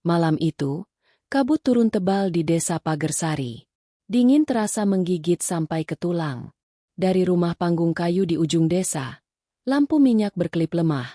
Malam itu, kabut turun tebal di desa Pagersari. Dingin terasa menggigit sampai ke tulang. Dari rumah panggung kayu di ujung desa, lampu minyak berkelip lemah,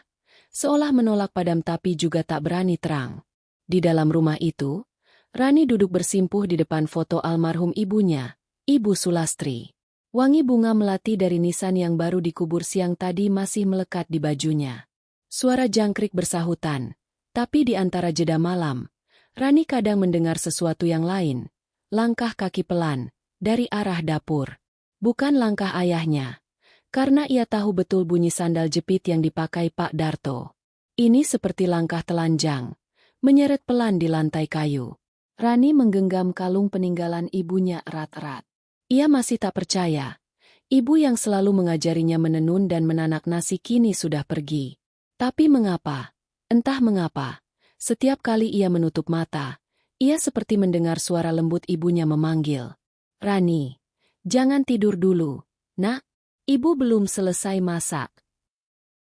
seolah menolak padam tapi juga tak berani terang. Di dalam rumah itu, Rani duduk bersimpuh di depan foto almarhum ibunya, Ibu Sulastri. Wangi bunga melati dari nisan yang baru dikubur siang tadi masih melekat di bajunya. Suara jangkrik bersahutan, tapi di antara jeda malam, Rani kadang mendengar sesuatu yang lain. Langkah kaki pelan, dari arah dapur. Bukan langkah ayahnya, karena ia tahu betul bunyi sandal jepit yang dipakai Pak Darto. Ini seperti langkah telanjang, menyeret pelan di lantai kayu. Rani menggenggam kalung peninggalan ibunya erat-erat. Ia masih tak percaya. Ibu yang selalu mengajarinya menenun dan menanak nasi kini sudah pergi. Tapi mengapa? Entah mengapa. Setiap kali ia menutup mata, ia seperti mendengar suara lembut ibunya memanggil. Rani, jangan tidur dulu, nak. Ibu belum selesai masak.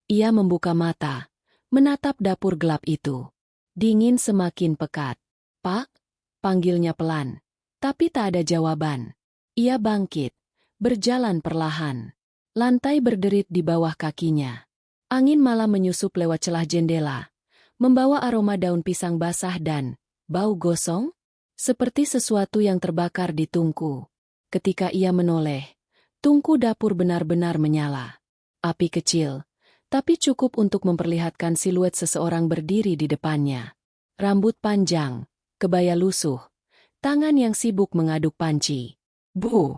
Ia membuka mata, menatap dapur gelap itu. Dingin semakin pekat. Pak, panggilnya pelan. Tapi tak ada jawaban. Ia bangkit, berjalan perlahan. Lantai berderit di bawah kakinya. Angin malam menyusup lewat celah jendela, membawa aroma daun pisang basah dan bau gosong, seperti sesuatu yang terbakar di tungku. Ketika ia menoleh, tungku dapur benar-benar menyala. Api kecil, tapi cukup untuk memperlihatkan siluet seseorang berdiri di depannya. Rambut panjang, kebaya lusuh, tangan yang sibuk mengaduk panci. Bu!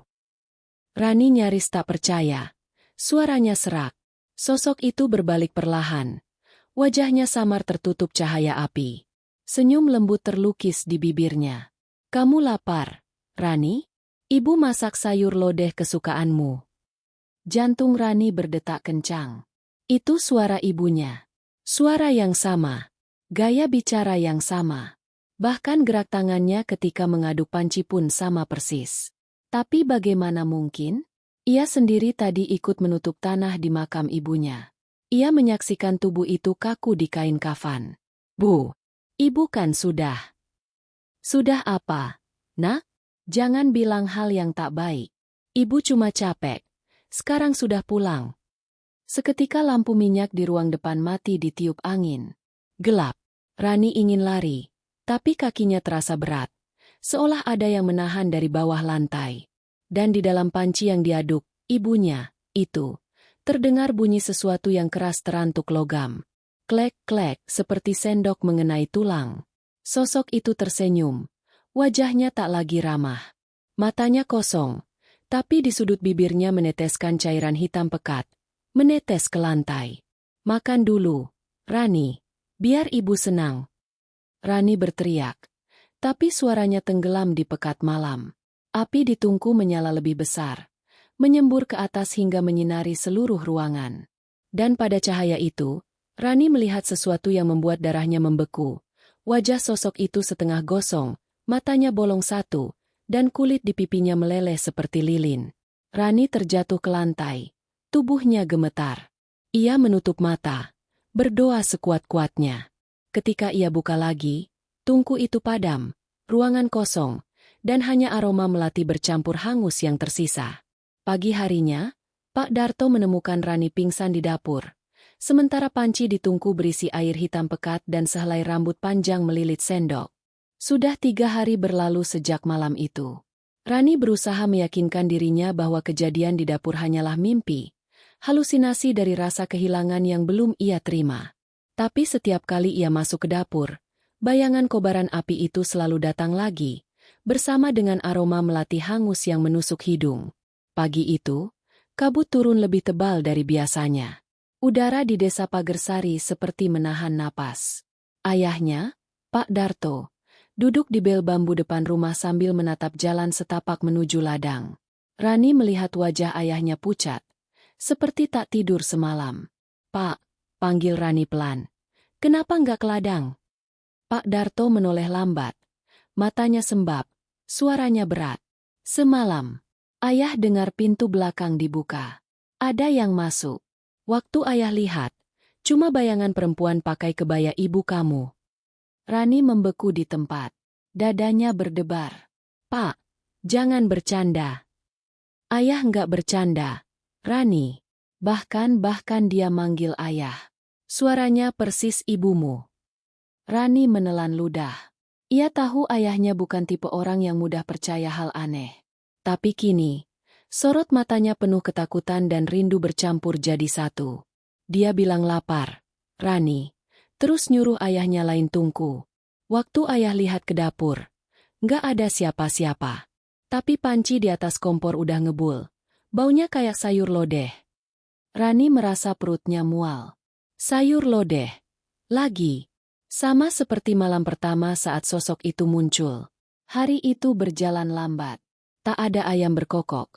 Rani nyaris tak percaya. Suaranya serak. Sosok itu berbalik perlahan. Wajahnya samar tertutup cahaya api. Senyum lembut terlukis di bibirnya. Kamu lapar, Rani? Ibu masak sayur lodeh kesukaanmu. Jantung Rani berdetak kencang. Itu suara ibunya. Suara yang sama. Gaya bicara yang sama. Bahkan gerak tangannya ketika mengaduk panci pun sama persis. Tapi bagaimana mungkin? Ia sendiri tadi ikut menutup tanah di makam ibunya. Ia menyaksikan tubuh itu kaku di kain kafan. Bu, ibu kan sudah. Sudah apa? Nak, jangan bilang hal yang tak baik. Ibu cuma capek. Sekarang sudah pulang. Seketika lampu minyak di ruang depan mati ditiup angin. Gelap. Rani ingin lari, tapi kakinya terasa berat. Seolah ada yang menahan dari bawah lantai. Dan di dalam panci yang diaduk, ibunya, itu, terdengar bunyi sesuatu yang keras terantuk logam. Klek-klek seperti sendok mengenai tulang. Sosok itu tersenyum. Wajahnya tak lagi ramah. Matanya kosong, tapi di sudut bibirnya meneteskan cairan hitam pekat. Menetes ke lantai. Makan dulu, Rani, biar ibu senang. Rani berteriak. Tapi suaranya tenggelam di pekat malam. Api di tungku menyala lebih besar, menyembur ke atas hingga menyinari seluruh ruangan. Dan pada cahaya itu, Rani melihat sesuatu yang membuat darahnya membeku. Wajah sosok itu setengah gosong, matanya bolong satu, dan kulit di pipinya meleleh seperti lilin. Rani terjatuh ke lantai, tubuhnya gemetar. Ia menutup mata, berdoa sekuat-kuatnya. Ketika ia buka lagi, tungku itu padam, ruangan kosong, dan hanya aroma melati bercampur hangus yang tersisa. Pagi harinya, Pak Darto menemukan Rani pingsan di dapur. Sementara panci di tungku berisi air hitam pekat dan sehelai rambut panjang melilit sendok. Sudah 3 hari berlalu sejak malam itu. Rani berusaha meyakinkan dirinya bahwa kejadian di dapur hanyalah mimpi, halusinasi dari rasa kehilangan yang belum ia terima. Tapi setiap kali ia masuk ke dapur, bayangan kobaran api itu selalu datang lagi, bersama dengan aroma melati hangus yang menusuk hidung. Pagi itu, kabut turun lebih tebal dari biasanya. Udara di desa Pagersari seperti menahan napas. Ayahnya, Pak Darto, duduk di bel bambu depan rumah sambil menatap jalan setapak menuju ladang. Rani melihat wajah ayahnya pucat, seperti tak tidur semalam. Pak, panggil Rani pelan. Kenapa nggak ke ladang? Pak Darto menoleh lambat. Matanya sembab, suaranya berat. Semalam, ayah dengar pintu belakang dibuka. Ada yang masuk. Waktu ayah lihat, cuma bayangan perempuan pakai kebaya ibu kamu. Rani membeku di tempat. Dadanya berdebar. Pak, jangan bercanda. Ayah nggak bercanda. Rani. Bahkan dia manggil ayah. Suaranya persis ibumu. Rani menelan ludah. Ia tahu ayahnya bukan tipe orang yang mudah percaya hal aneh. Tapi kini, sorot matanya penuh ketakutan dan rindu bercampur jadi satu. Dia bilang lapar. Rani. Terus nyuruh ayahnya lain tungku. Waktu ayah lihat ke dapur, nggak ada siapa-siapa. Tapi panci di atas kompor udah ngebul. Baunya kayak sayur lodeh. Rani merasa perutnya mual. Sayur lodeh. Lagi. Sama seperti malam pertama saat sosok itu muncul. Hari itu berjalan lambat. Tak ada ayam berkokok.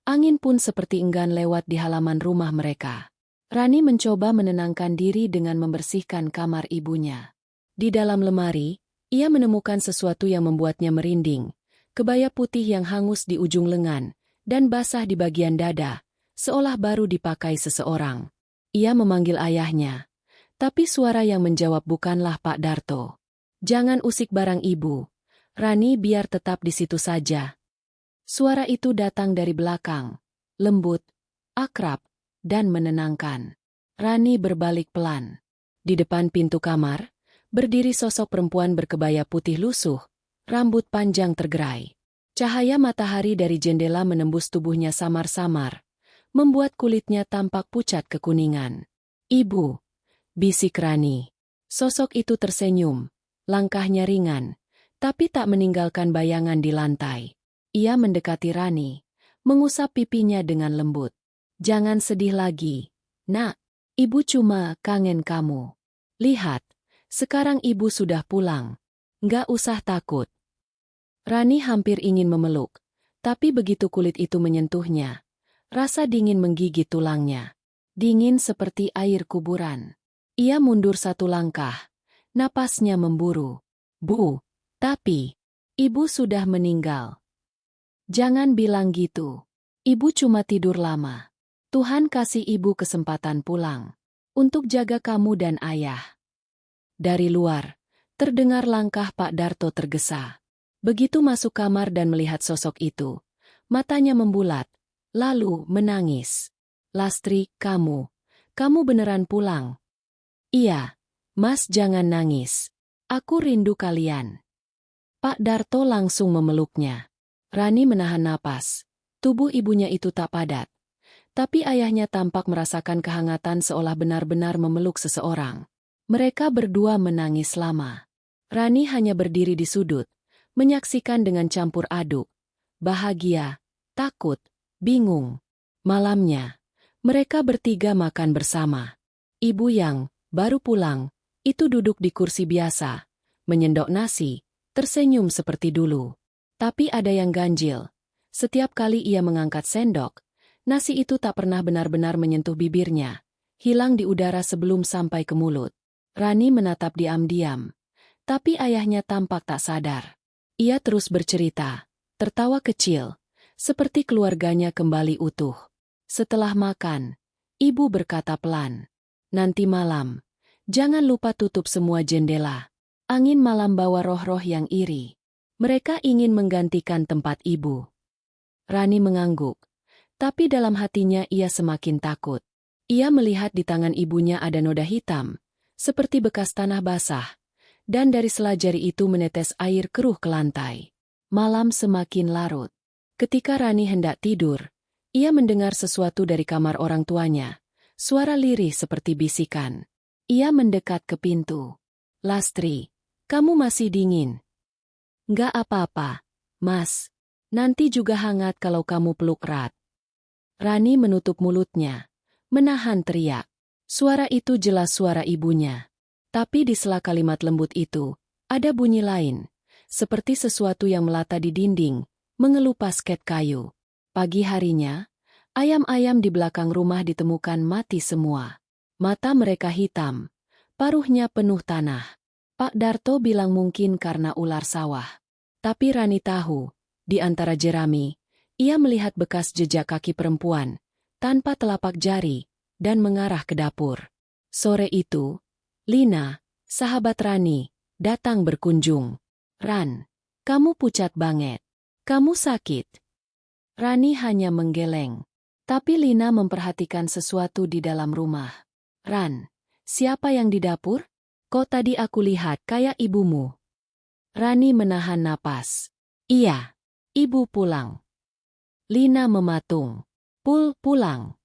Angin pun seperti enggan lewat di halaman rumah mereka. Rani mencoba menenangkan diri dengan membersihkan kamar ibunya. Di dalam lemari, ia menemukan sesuatu yang membuatnya merinding. Kebaya putih yang hangus di ujung lengan, dan basah di bagian dada, seolah baru dipakai seseorang. Ia memanggil ayahnya. Tapi suara yang menjawab bukanlah Pak Darto. Jangan usik barang ibu. Rani biar tetap di situ saja. Suara itu datang dari belakang. Lembut, akrab, dan menenangkan. Rani berbalik pelan. Di depan pintu kamar, berdiri sosok perempuan berkebaya putih lusuh, rambut panjang tergerai. Cahaya matahari dari jendela menembus tubuhnya samar-samar, membuat kulitnya tampak pucat kekuningan. Ibu, bisik Rani. Sosok itu tersenyum, langkahnya ringan, tapi tak meninggalkan bayangan di lantai. Ia mendekati Rani, mengusap pipinya dengan lembut. Jangan sedih lagi, nak. Ibu cuma kangen kamu. Lihat, sekarang ibu sudah pulang. Nggak usah takut. Rani hampir ingin memeluk, tapi begitu kulit itu menyentuhnya, rasa dingin menggigit tulangnya. Dingin seperti air kuburan. Ia mundur satu langkah, napasnya memburu. Bu, tapi, ibu sudah meninggal. Jangan bilang gitu. Ibu cuma tidur lama. Tuhan kasih ibu kesempatan pulang. Untuk jaga kamu dan ayah. Dari luar, terdengar langkah Pak Darto tergesa. Begitu masuk kamar dan melihat sosok itu, matanya membulat, lalu menangis. Lastri, kamu beneran pulang? Iya, Mas jangan nangis. Aku rindu kalian. Pak Darto langsung memeluknya. Rani menahan napas. Tubuh ibunya itu tak padat. Tapi ayahnya tampak merasakan kehangatan seolah benar-benar memeluk seseorang. Mereka berdua menangis lama. Rani hanya berdiri di sudut, menyaksikan dengan campur aduk. Bahagia, takut, bingung. Malamnya, mereka bertiga makan bersama. Ibu yang baru pulang, itu duduk di kursi biasa, menyendok nasi, tersenyum seperti dulu. Tapi ada yang ganjil. Setiap kali ia mengangkat sendok, nasi itu tak pernah benar-benar menyentuh bibirnya, hilang di udara sebelum sampai ke mulut. Rani menatap diam-diam, tapi ayahnya tampak tak sadar. Ia terus bercerita, tertawa kecil, seperti keluarganya kembali utuh. Setelah makan, ibu berkata pelan, nanti malam, jangan lupa tutup semua jendela. Angin malam bawa roh-roh yang iri. Mereka ingin menggantikan tempat ibu. Rani mengangguk, tapi dalam hatinya ia semakin takut. Ia melihat di tangan ibunya ada noda hitam, seperti bekas tanah basah, dan dari sela jari itu menetes air keruh ke lantai. Malam semakin larut. Ketika Rani hendak tidur, ia mendengar sesuatu dari kamar orang tuanya, suara lirih seperti bisikan. Ia mendekat ke pintu. Lastri, kamu masih dingin. Nggak apa-apa, Mas. Nanti juga hangat kalau kamu peluk erat. Rani menutup mulutnya, menahan teriak. Suara itu jelas suara ibunya. Tapi di sela kalimat lembut itu, ada bunyi lain, seperti sesuatu yang melata di dinding, mengelupas ket kayu. Pagi harinya, ayam-ayam di belakang rumah ditemukan mati semua. Mata mereka hitam, paruhnya penuh tanah. Pak Darto bilang mungkin karena ular sawah. Tapi Rani tahu, di antara jerami, ia melihat bekas jejak kaki perempuan, tanpa telapak jari, dan mengarah ke dapur. Sore itu, Lina, sahabat Rani, datang berkunjung. Ran, kamu pucat banget. Kamu sakit. Rani hanya menggeleng. Tapi Lina memperhatikan sesuatu di dalam rumah. Ran, siapa yang di dapur? Kok tadi aku lihat kayak ibumu? Rani menahan napas. Iya, ibu pulang. Lina mematung. Pulang.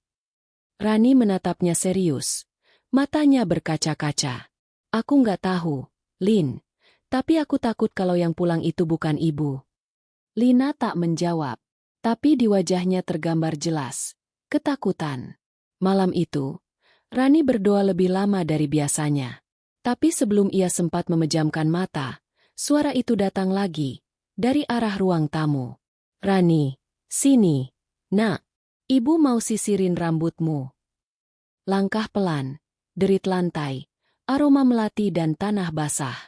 Rani menatapnya serius. Matanya berkaca-kaca. Aku nggak tahu, Lin. Tapi aku takut kalau yang pulang itu bukan ibu. Lina tak menjawab. Tapi di wajahnya tergambar jelas ketakutan. Malam itu, Rani berdoa lebih lama dari biasanya. Tapi sebelum ia sempat memejamkan mata, suara itu datang lagi, dari arah ruang tamu. Rani, sini. Nak, ibu mau sisirin rambutmu. Langkah pelan, derit lantai, aroma melati dan tanah basah.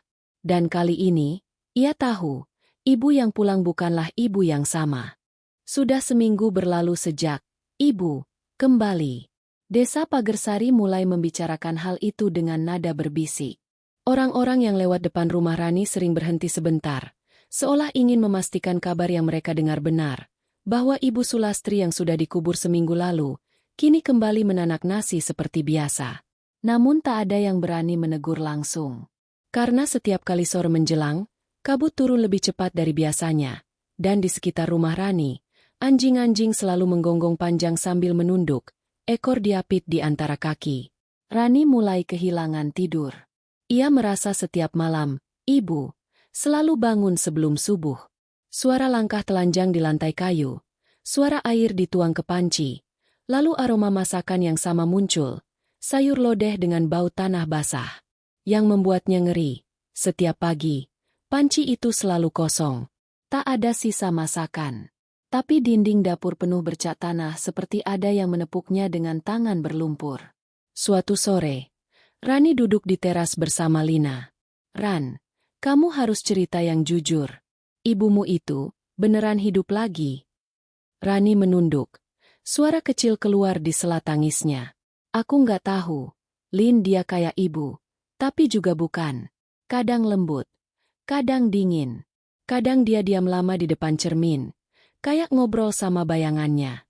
Dan kali ini, ia tahu, ibu yang pulang bukanlah ibu yang sama. Sudah seminggu berlalu sejak ibu kembali. Desa Pagersari mulai membicarakan hal itu dengan nada berbisik. Orang-orang yang lewat depan rumah Rani sering berhenti sebentar, seolah ingin memastikan kabar yang mereka dengar benar, bahwa Ibu Sulastri yang sudah dikubur seminggu lalu, kini kembali menanak nasi seperti biasa. Namun tak ada yang berani menegur langsung. Karena setiap kali sore menjelang, kabut turun lebih cepat dari biasanya, dan di sekitar rumah Rani, anjing-anjing selalu menggonggong panjang sambil menunduk, ekor diapit di antara kaki. Rani mulai kehilangan tidur. Ia merasa setiap malam, ibu, selalu bangun sebelum subuh. Suara langkah telanjang di lantai kayu, suara air dituang ke panci, lalu aroma masakan yang sama muncul, sayur lodeh dengan bau tanah basah. Yang membuatnya ngeri, setiap pagi, panci itu selalu kosong. Tak ada sisa masakan. Tapi dinding dapur penuh bercak tanah seperti ada yang menepuknya dengan tangan berlumpur. Suatu sore, Rani duduk di teras bersama Lina. Ran, kamu harus cerita yang jujur. Ibumu itu beneran hidup lagi. Rani menunduk. Suara kecil keluar di sela tangisnya. Aku nggak tahu. Lin, dia kayak ibu. Tapi juga bukan. Kadang lembut. Kadang dingin. Kadang dia diam lama di depan cermin. Kayak ngobrol sama bayangannya.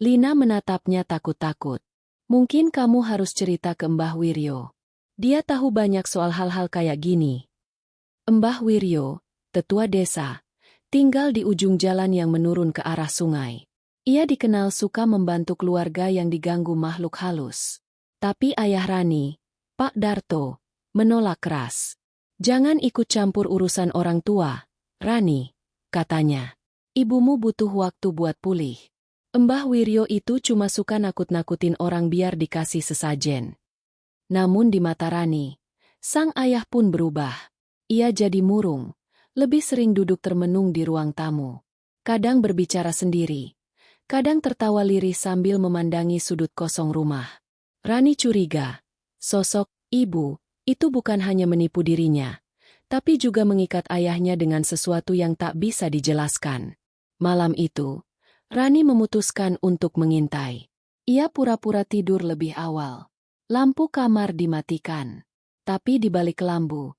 Lina menatapnya takut-takut. Mungkin kamu harus cerita ke Mbah Wiryo. Dia tahu banyak soal hal-hal kayak gini. Mbah Wiryo, tetua desa, tinggal di ujung jalan yang menurun ke arah sungai. Ia dikenal suka membantu keluarga yang diganggu makhluk halus. Tapi ayah Rani, Pak Darto, menolak keras. Jangan ikut campur urusan orang tua, Rani, katanya. Ibumu butuh waktu buat pulih. Mbah Wiryo itu cuma suka nakut-nakutin orang biar dikasih sesajen. Namun di mata Rani, sang ayah pun berubah. Ia jadi murung, lebih sering duduk termenung di ruang tamu. Kadang berbicara sendiri, kadang tertawa lirih sambil memandangi sudut kosong rumah. Rani curiga, sosok ibu itu bukan hanya menipu dirinya, tapi juga mengikat ayahnya dengan sesuatu yang tak bisa dijelaskan. Malam itu, Rani memutuskan untuk mengintai. Ia pura-pura tidur lebih awal. Lampu kamar dimatikan. Tapi di balik kelambu,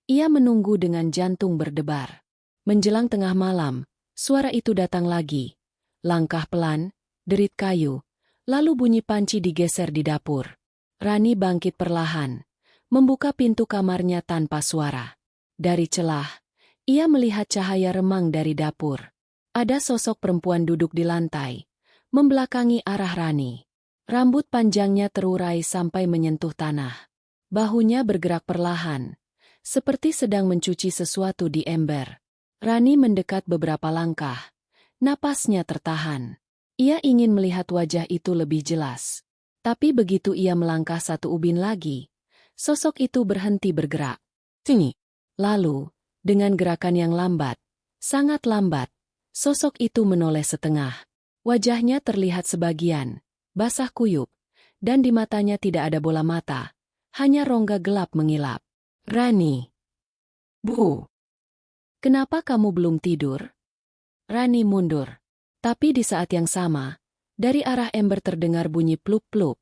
ia menunggu dengan jantung berdebar. Menjelang tengah malam, suara itu datang lagi. Langkah pelan, derit kayu, lalu bunyi panci digeser di dapur. Rani bangkit perlahan, membuka pintu kamarnya tanpa suara. Dari celah, ia melihat cahaya remang dari dapur. Ada sosok perempuan duduk di lantai, membelakangi arah Rani. Rambut panjangnya terurai sampai menyentuh tanah. Bahunya bergerak perlahan, seperti sedang mencuci sesuatu di ember. Rani mendekat beberapa langkah. Napasnya tertahan. Ia ingin melihat wajah itu lebih jelas. Tapi begitu ia melangkah satu ubin lagi, sosok itu berhenti bergerak. Sini. Lalu, dengan gerakan yang lambat, sangat lambat, sosok itu menoleh setengah. Wajahnya terlihat sebagian, basah kuyup, dan di matanya tidak ada bola mata, hanya rongga gelap mengilap. Rani. Bu. Kenapa kamu belum tidur? Rani mundur. Tapi di saat yang sama, dari arah ember terdengar bunyi plup-plup,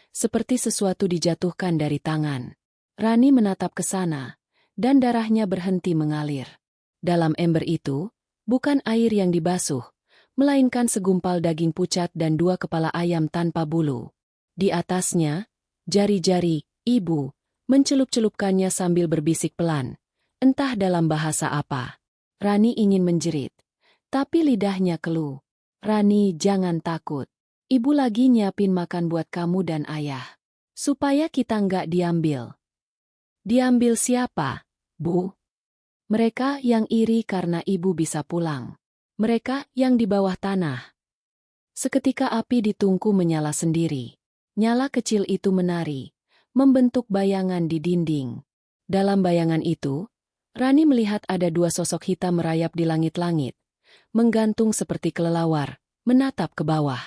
seperti sesuatu dijatuhkan dari tangan. Rani menatap ke sana, dan darahnya berhenti mengalir. Dalam ember itu, bukan air yang dibasuh, melainkan segumpal daging pucat dan 2 kepala ayam tanpa bulu. Di atasnya, jari-jari ibu mencelup-celupkannya sambil berbisik pelan, entah dalam bahasa apa. Rani ingin menjerit, tapi lidahnya keluh. Rani, jangan takut. Ibu lagi nyiapin makan buat kamu dan ayah. Supaya kita nggak diambil. Diambil siapa, Bu? Mereka yang iri karena ibu bisa pulang. Mereka yang di bawah tanah. Seketika api di tungku menyala sendiri. Nyala kecil itu menari, membentuk bayangan di dinding. Dalam bayangan itu, Rani melihat ada 2 sosok hitam merayap di langit-langit, menggantung seperti kelelawar, menatap ke bawah.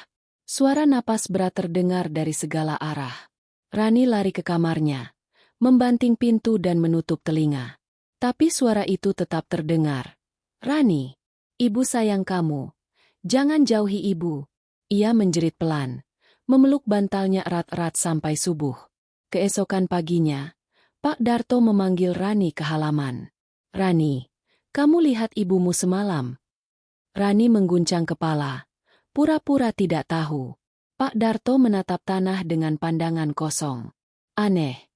Suara napas berat terdengar dari segala arah. Rani lari ke kamarnya, membanting pintu dan menutup telinga. Tapi suara itu tetap terdengar. Rani, ibu sayang kamu. Jangan jauhi ibu. Ia menjerit pelan, memeluk bantalnya erat-erat sampai subuh. Keesokan paginya, Pak Darto memanggil Rani ke halaman. Rani, kamu lihat ibumu semalam? Rani mengguncang kepala, pura-pura tidak tahu. Pak Darto menatap tanah dengan pandangan kosong. Aneh.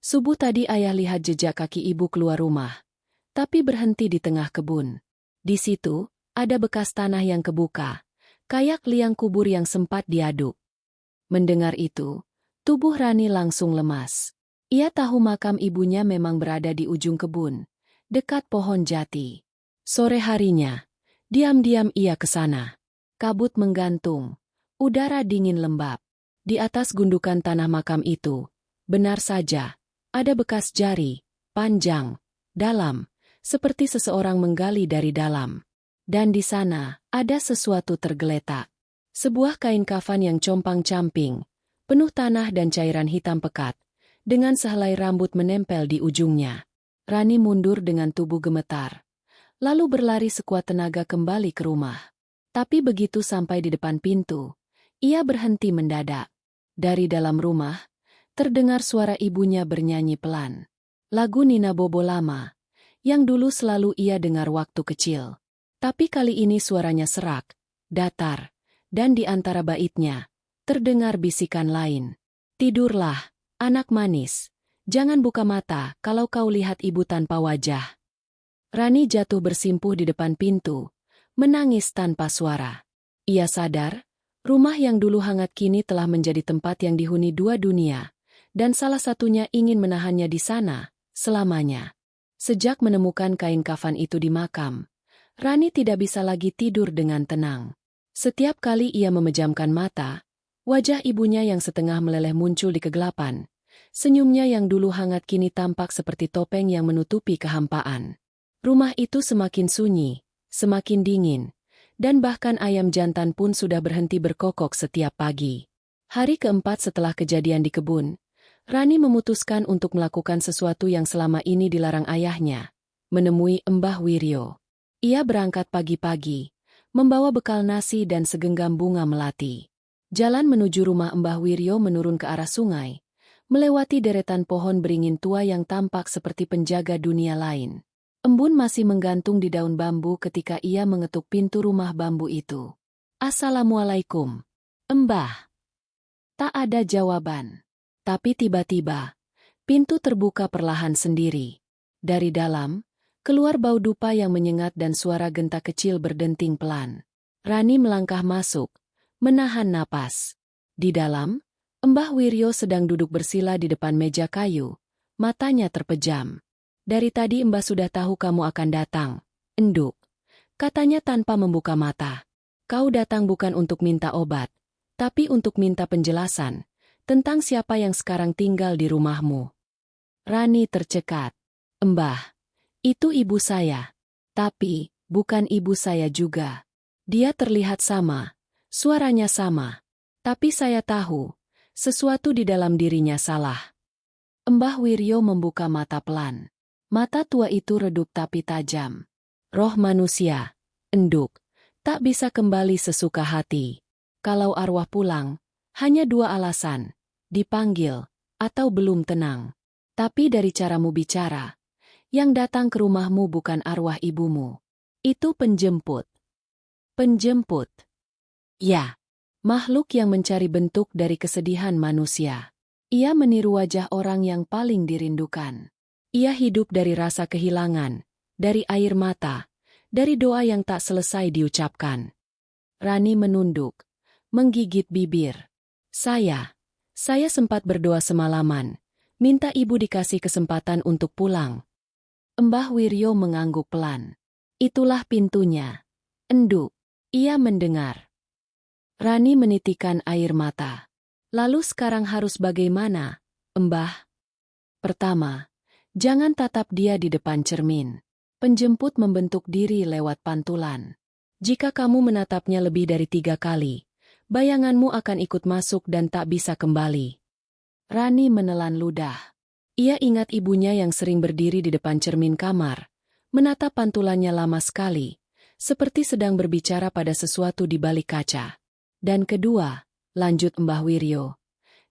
Subuh tadi ayah lihat jejak kaki ibu keluar rumah, tapi berhenti di tengah kebun. Di situ, ada bekas tanah yang kebuka, kayak liang kubur yang sempat diaduk. Mendengar itu, tubuh Rani langsung lemas. Ia tahu makam ibunya memang berada di ujung kebun, dekat pohon jati. Sore harinya, diam-diam ia ke sana. Kabut menggantung, udara dingin lembab. Di atas gundukan tanah makam itu, benar saja, ada bekas jari, panjang, dalam, seperti seseorang menggali dari dalam. Dan di sana, ada sesuatu tergeletak. Sebuah kain kafan yang compang-camping, penuh tanah dan cairan hitam pekat, dengan sehelai rambut menempel di ujungnya. Rani mundur dengan tubuh gemetar, lalu berlari sekuat tenaga kembali ke rumah. Tapi begitu sampai di depan pintu, ia berhenti mendadak. Dari dalam rumah, terdengar suara ibunya bernyanyi pelan. Lagu Nina Bobo lama, yang dulu selalu ia dengar waktu kecil. Tapi kali ini suaranya serak, datar, dan di antara baitnya, terdengar bisikan lain. Tidurlah, anak manis. Jangan buka mata kalau kau lihat ibu tanpa wajah. Rani jatuh bersimpuh di depan pintu, menangis tanpa suara. Ia sadar, rumah yang dulu hangat kini telah menjadi tempat yang dihuni 2 dunia. Dan salah satunya ingin menahannya di sana, selamanya. Sejak menemukan kain kafan itu di makam, Rani tidak bisa lagi tidur dengan tenang. Setiap kali ia memejamkan mata, wajah ibunya yang setengah meleleh muncul di kegelapan. Senyumnya yang dulu hangat kini tampak seperti topeng yang menutupi kehampaan. Rumah itu semakin sunyi, semakin dingin, dan bahkan ayam jantan pun sudah berhenti berkokok setiap pagi. Hari keempat setelah kejadian di kebun, Rani memutuskan untuk melakukan sesuatu yang selama ini dilarang ayahnya, menemui Mbah Wiryo. Ia berangkat pagi-pagi, membawa bekal nasi dan segenggam bunga melati. Jalan menuju rumah Mbah Wiryo menurun ke arah sungai, melewati deretan pohon beringin tua yang tampak seperti penjaga dunia lain. Embun masih menggantung di daun bambu ketika ia mengetuk pintu rumah bambu itu. Assalamualaikum, Mbah. Tak ada jawaban. Tapi tiba-tiba, pintu terbuka perlahan sendiri. Dari dalam, keluar bau dupa yang menyengat dan suara genta kecil berdenting pelan. Rani melangkah masuk, menahan napas. Di dalam, Mbah Wiryo sedang duduk bersila di depan meja kayu, matanya terpejam. Dari tadi Mbah sudah tahu kamu akan datang, Enduk. Katanya tanpa membuka mata. Kau datang bukan untuk minta obat, tapi untuk minta penjelasan tentang siapa yang sekarang tinggal di rumahmu. Rani tercekat. Mbah, itu ibu saya. Tapi, bukan ibu saya juga. Dia terlihat sama, suaranya sama. Tapi saya tahu, sesuatu di dalam dirinya salah. Mbah Wiryo membuka mata pelan. Mata tua itu redup tapi tajam. Roh manusia, Enduk, tak bisa kembali sesuka hati. Kalau arwah pulang, hanya 2 alasan, dipanggil, atau belum tenang. Tapi dari caramu bicara, Yang datang ke rumahmu bukan arwah ibumu. Itu penjemput. Penjemput. Ya, makhluk yang mencari bentuk dari kesedihan manusia. Ia meniru wajah orang yang paling dirindukan. Ia hidup dari rasa kehilangan, dari air mata, dari doa yang tak selesai diucapkan. Rani menunduk, menggigit bibir. Saya sempat berdoa semalaman, minta ibu dikasih kesempatan untuk pulang. Mbah Wiryo mengangguk pelan. Itulah pintunya. Enduk. Ia mendengar. Rani menitikkan air mata. Lalu sekarang harus bagaimana, Mbah? Pertama, jangan tatap dia di depan cermin. Penjemput membentuk diri lewat pantulan. Jika kamu menatapnya lebih dari 3 kali, bayanganmu akan ikut masuk dan tak bisa kembali. Rani menelan ludah. Ia ingat ibunya yang sering berdiri di depan cermin kamar, menatap pantulannya lama sekali, seperti sedang berbicara pada sesuatu di balik kaca. Dan kedua, lanjut Mbah Wiryo,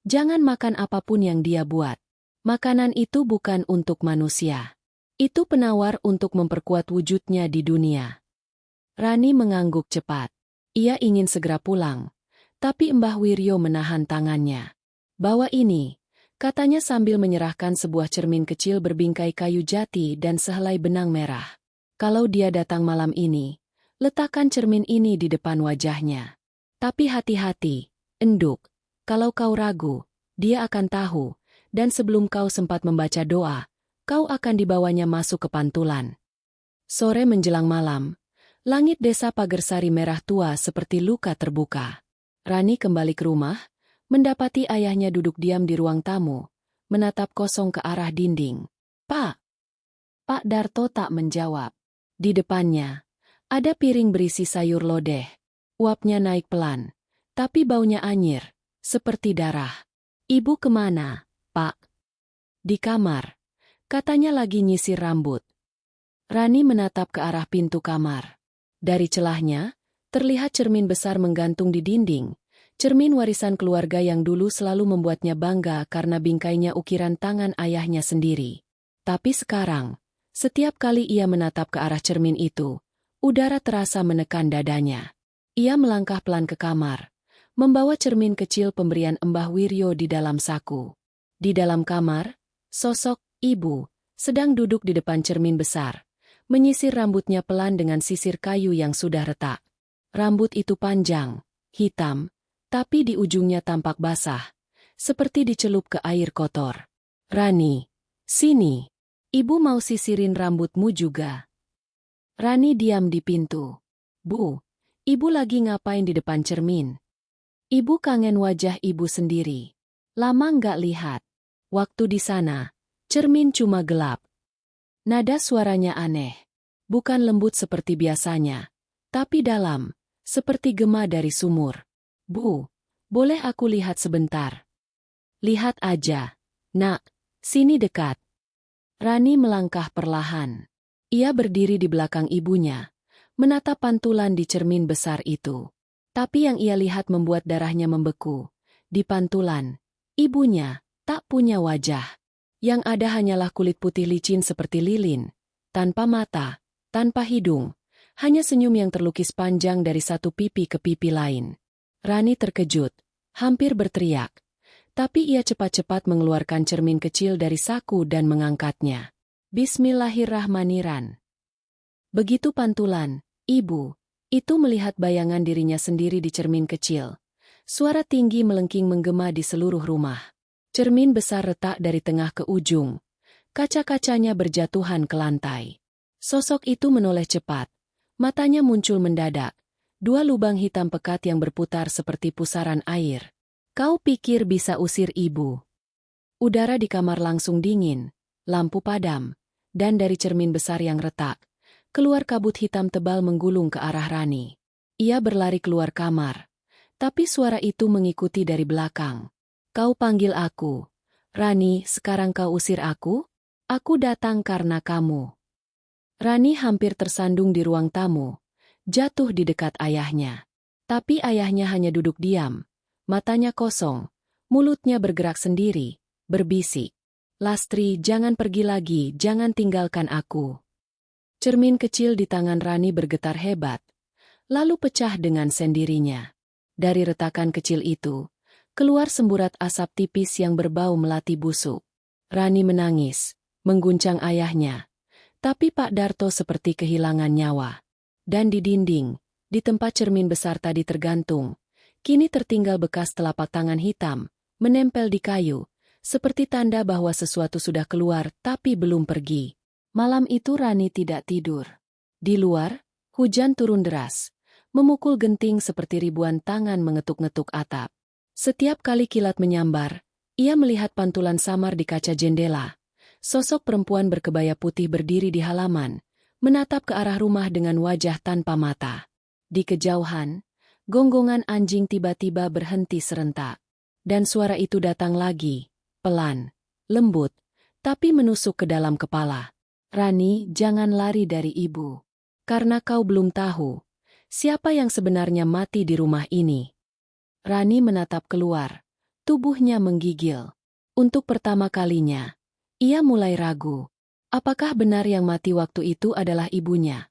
jangan makan apapun yang dia buat. Makanan itu bukan untuk manusia. Itu penawar untuk memperkuat wujudnya di dunia. Rani mengangguk cepat. Ia ingin segera pulang. Tapi Mbah Wiryo menahan tangannya. Bawa ini, katanya sambil menyerahkan sebuah cermin kecil berbingkai kayu jati dan sehelai benang merah. Kalau dia datang malam ini, letakkan cermin ini di depan wajahnya. Tapi hati-hati, Enduk, kalau kau ragu, dia akan tahu, dan sebelum kau sempat membaca doa, kau akan dibawanya masuk ke pantulan. Sore menjelang malam, langit desa Pagersari merah tua seperti luka terbuka. Rani kembali ke rumah, mendapati ayahnya duduk diam di ruang tamu, menatap kosong ke arah dinding. Pak! Pak Darto tak menjawab. Di depannya, ada piring berisi sayur lodeh. Uapnya naik pelan, tapi baunya anyir, seperti darah. Ibu kemana, Pak? Di kamar. Katanya lagi nyisir rambut. Rani menatap ke arah pintu kamar. Dari celahnya, terlihat cermin besar menggantung di dinding. Cermin warisan keluarga yang dulu selalu membuatnya bangga karena bingkainya ukiran tangan ayahnya sendiri. Tapi sekarang, setiap kali ia menatap ke arah cermin itu, udara terasa menekan dadanya. Ia melangkah pelan ke kamar, membawa cermin kecil pemberian Mbah Wiryo di dalam saku. Di dalam kamar, sosok ibu sedang duduk di depan cermin besar, menyisir rambutnya pelan dengan sisir kayu yang sudah retak. Rambut itu panjang, hitam, tapi di ujungnya tampak basah, seperti dicelup ke air kotor. Rani, sini. Ibu mau sisirin rambutmu juga. Rani diam di pintu. Bu, ibu lagi ngapain di depan cermin? Ibu kangen wajah ibu sendiri. Lama nggak lihat. Waktu di sana, cermin cuma gelap. Nada suaranya aneh. Bukan lembut seperti biasanya, tapi dalam, seperti gema dari sumur. Bu, boleh aku lihat sebentar? Lihat aja. Nak, sini dekat. Rani melangkah perlahan. Ia berdiri di belakang ibunya, menatap pantulan di cermin besar itu. Tapi yang ia lihat membuat darahnya membeku. Di pantulan, ibunya tak punya wajah. Yang ada hanyalah kulit putih licin seperti lilin, tanpa mata, tanpa hidung, hanya senyum yang terlukis panjang dari satu pipi ke pipi lain. Rani terkejut, hampir berteriak. Tapi ia cepat-cepat mengeluarkan cermin kecil dari saku dan mengangkatnya. Bismillahirrahmanirrahim. Begitu pantulan, ibu itu melihat bayangan dirinya sendiri di cermin kecil. Suara tinggi melengking menggema di seluruh rumah. Cermin besar retak dari tengah ke ujung. Kaca-kacanya berjatuhan ke lantai. Sosok itu menoleh cepat. Matanya muncul mendadak. 2 lubang hitam pekat yang berputar seperti pusaran air. Kau pikir bisa usir ibu? Udara di kamar langsung dingin, lampu padam, dan dari cermin besar yang retak, keluar kabut hitam tebal menggulung ke arah Rani. Ia berlari keluar kamar, tapi suara itu mengikuti dari belakang. Kau panggil aku. Rani, sekarang kau usir aku? Aku datang karena kamu. Rani hampir tersandung di ruang tamu, jatuh di dekat ayahnya. Tapi ayahnya hanya duduk diam. Matanya kosong, mulutnya bergerak sendiri, berbisik. Lastri, jangan pergi lagi, jangan tinggalkan aku. Cermin kecil di tangan Rani bergetar hebat, lalu pecah dengan sendirinya. Dari retakan kecil itu, keluar semburat asap tipis yang berbau melati busuk. Rani menangis, mengguncang ayahnya. Tapi Pak Darto seperti kehilangan nyawa. Dan di dinding, di tempat cermin besar tadi tergantung, kini tertinggal bekas telapak tangan hitam, menempel di kayu, seperti tanda bahwa sesuatu sudah keluar tapi belum pergi. Malam itu Rani tidak tidur. Di luar, hujan turun deras, memukul genting seperti ribuan tangan mengetuk-ngetuk atap. Setiap kali kilat menyambar, ia melihat pantulan samar di kaca jendela. Sosok perempuan berkebaya putih berdiri di halaman, menatap ke arah rumah dengan wajah tanpa mata. Di kejauhan, gonggongan anjing tiba-tiba berhenti serentak. Dan suara itu datang lagi, pelan, lembut, tapi menusuk ke dalam kepala. Rani, jangan lari dari ibu. Karena kau belum tahu, siapa yang sebenarnya mati di rumah ini. Rani menatap keluar, tubuhnya menggigil. Untuk pertama kalinya, ia mulai ragu. Apakah benar yang mati waktu itu adalah ibunya?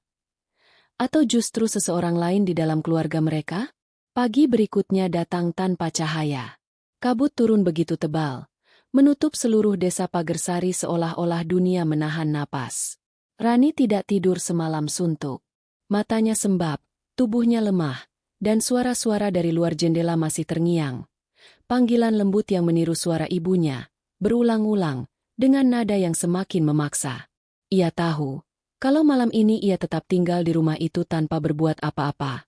Atau justru seseorang lain di dalam keluarga mereka? Pagi berikutnya datang tanpa cahaya. Kabut turun begitu tebal, menutup seluruh desa Pagersari seolah-olah dunia menahan napas. Rani tidak tidur semalam suntuk. Matanya sembab, tubuhnya lemah, dan suara-suara dari luar jendela masih terngiang. Panggilan lembut yang meniru suara ibunya, berulang-ulang, dengan nada yang semakin memaksa. Ia tahu, kalau malam ini ia tetap tinggal di rumah itu tanpa berbuat apa-apa,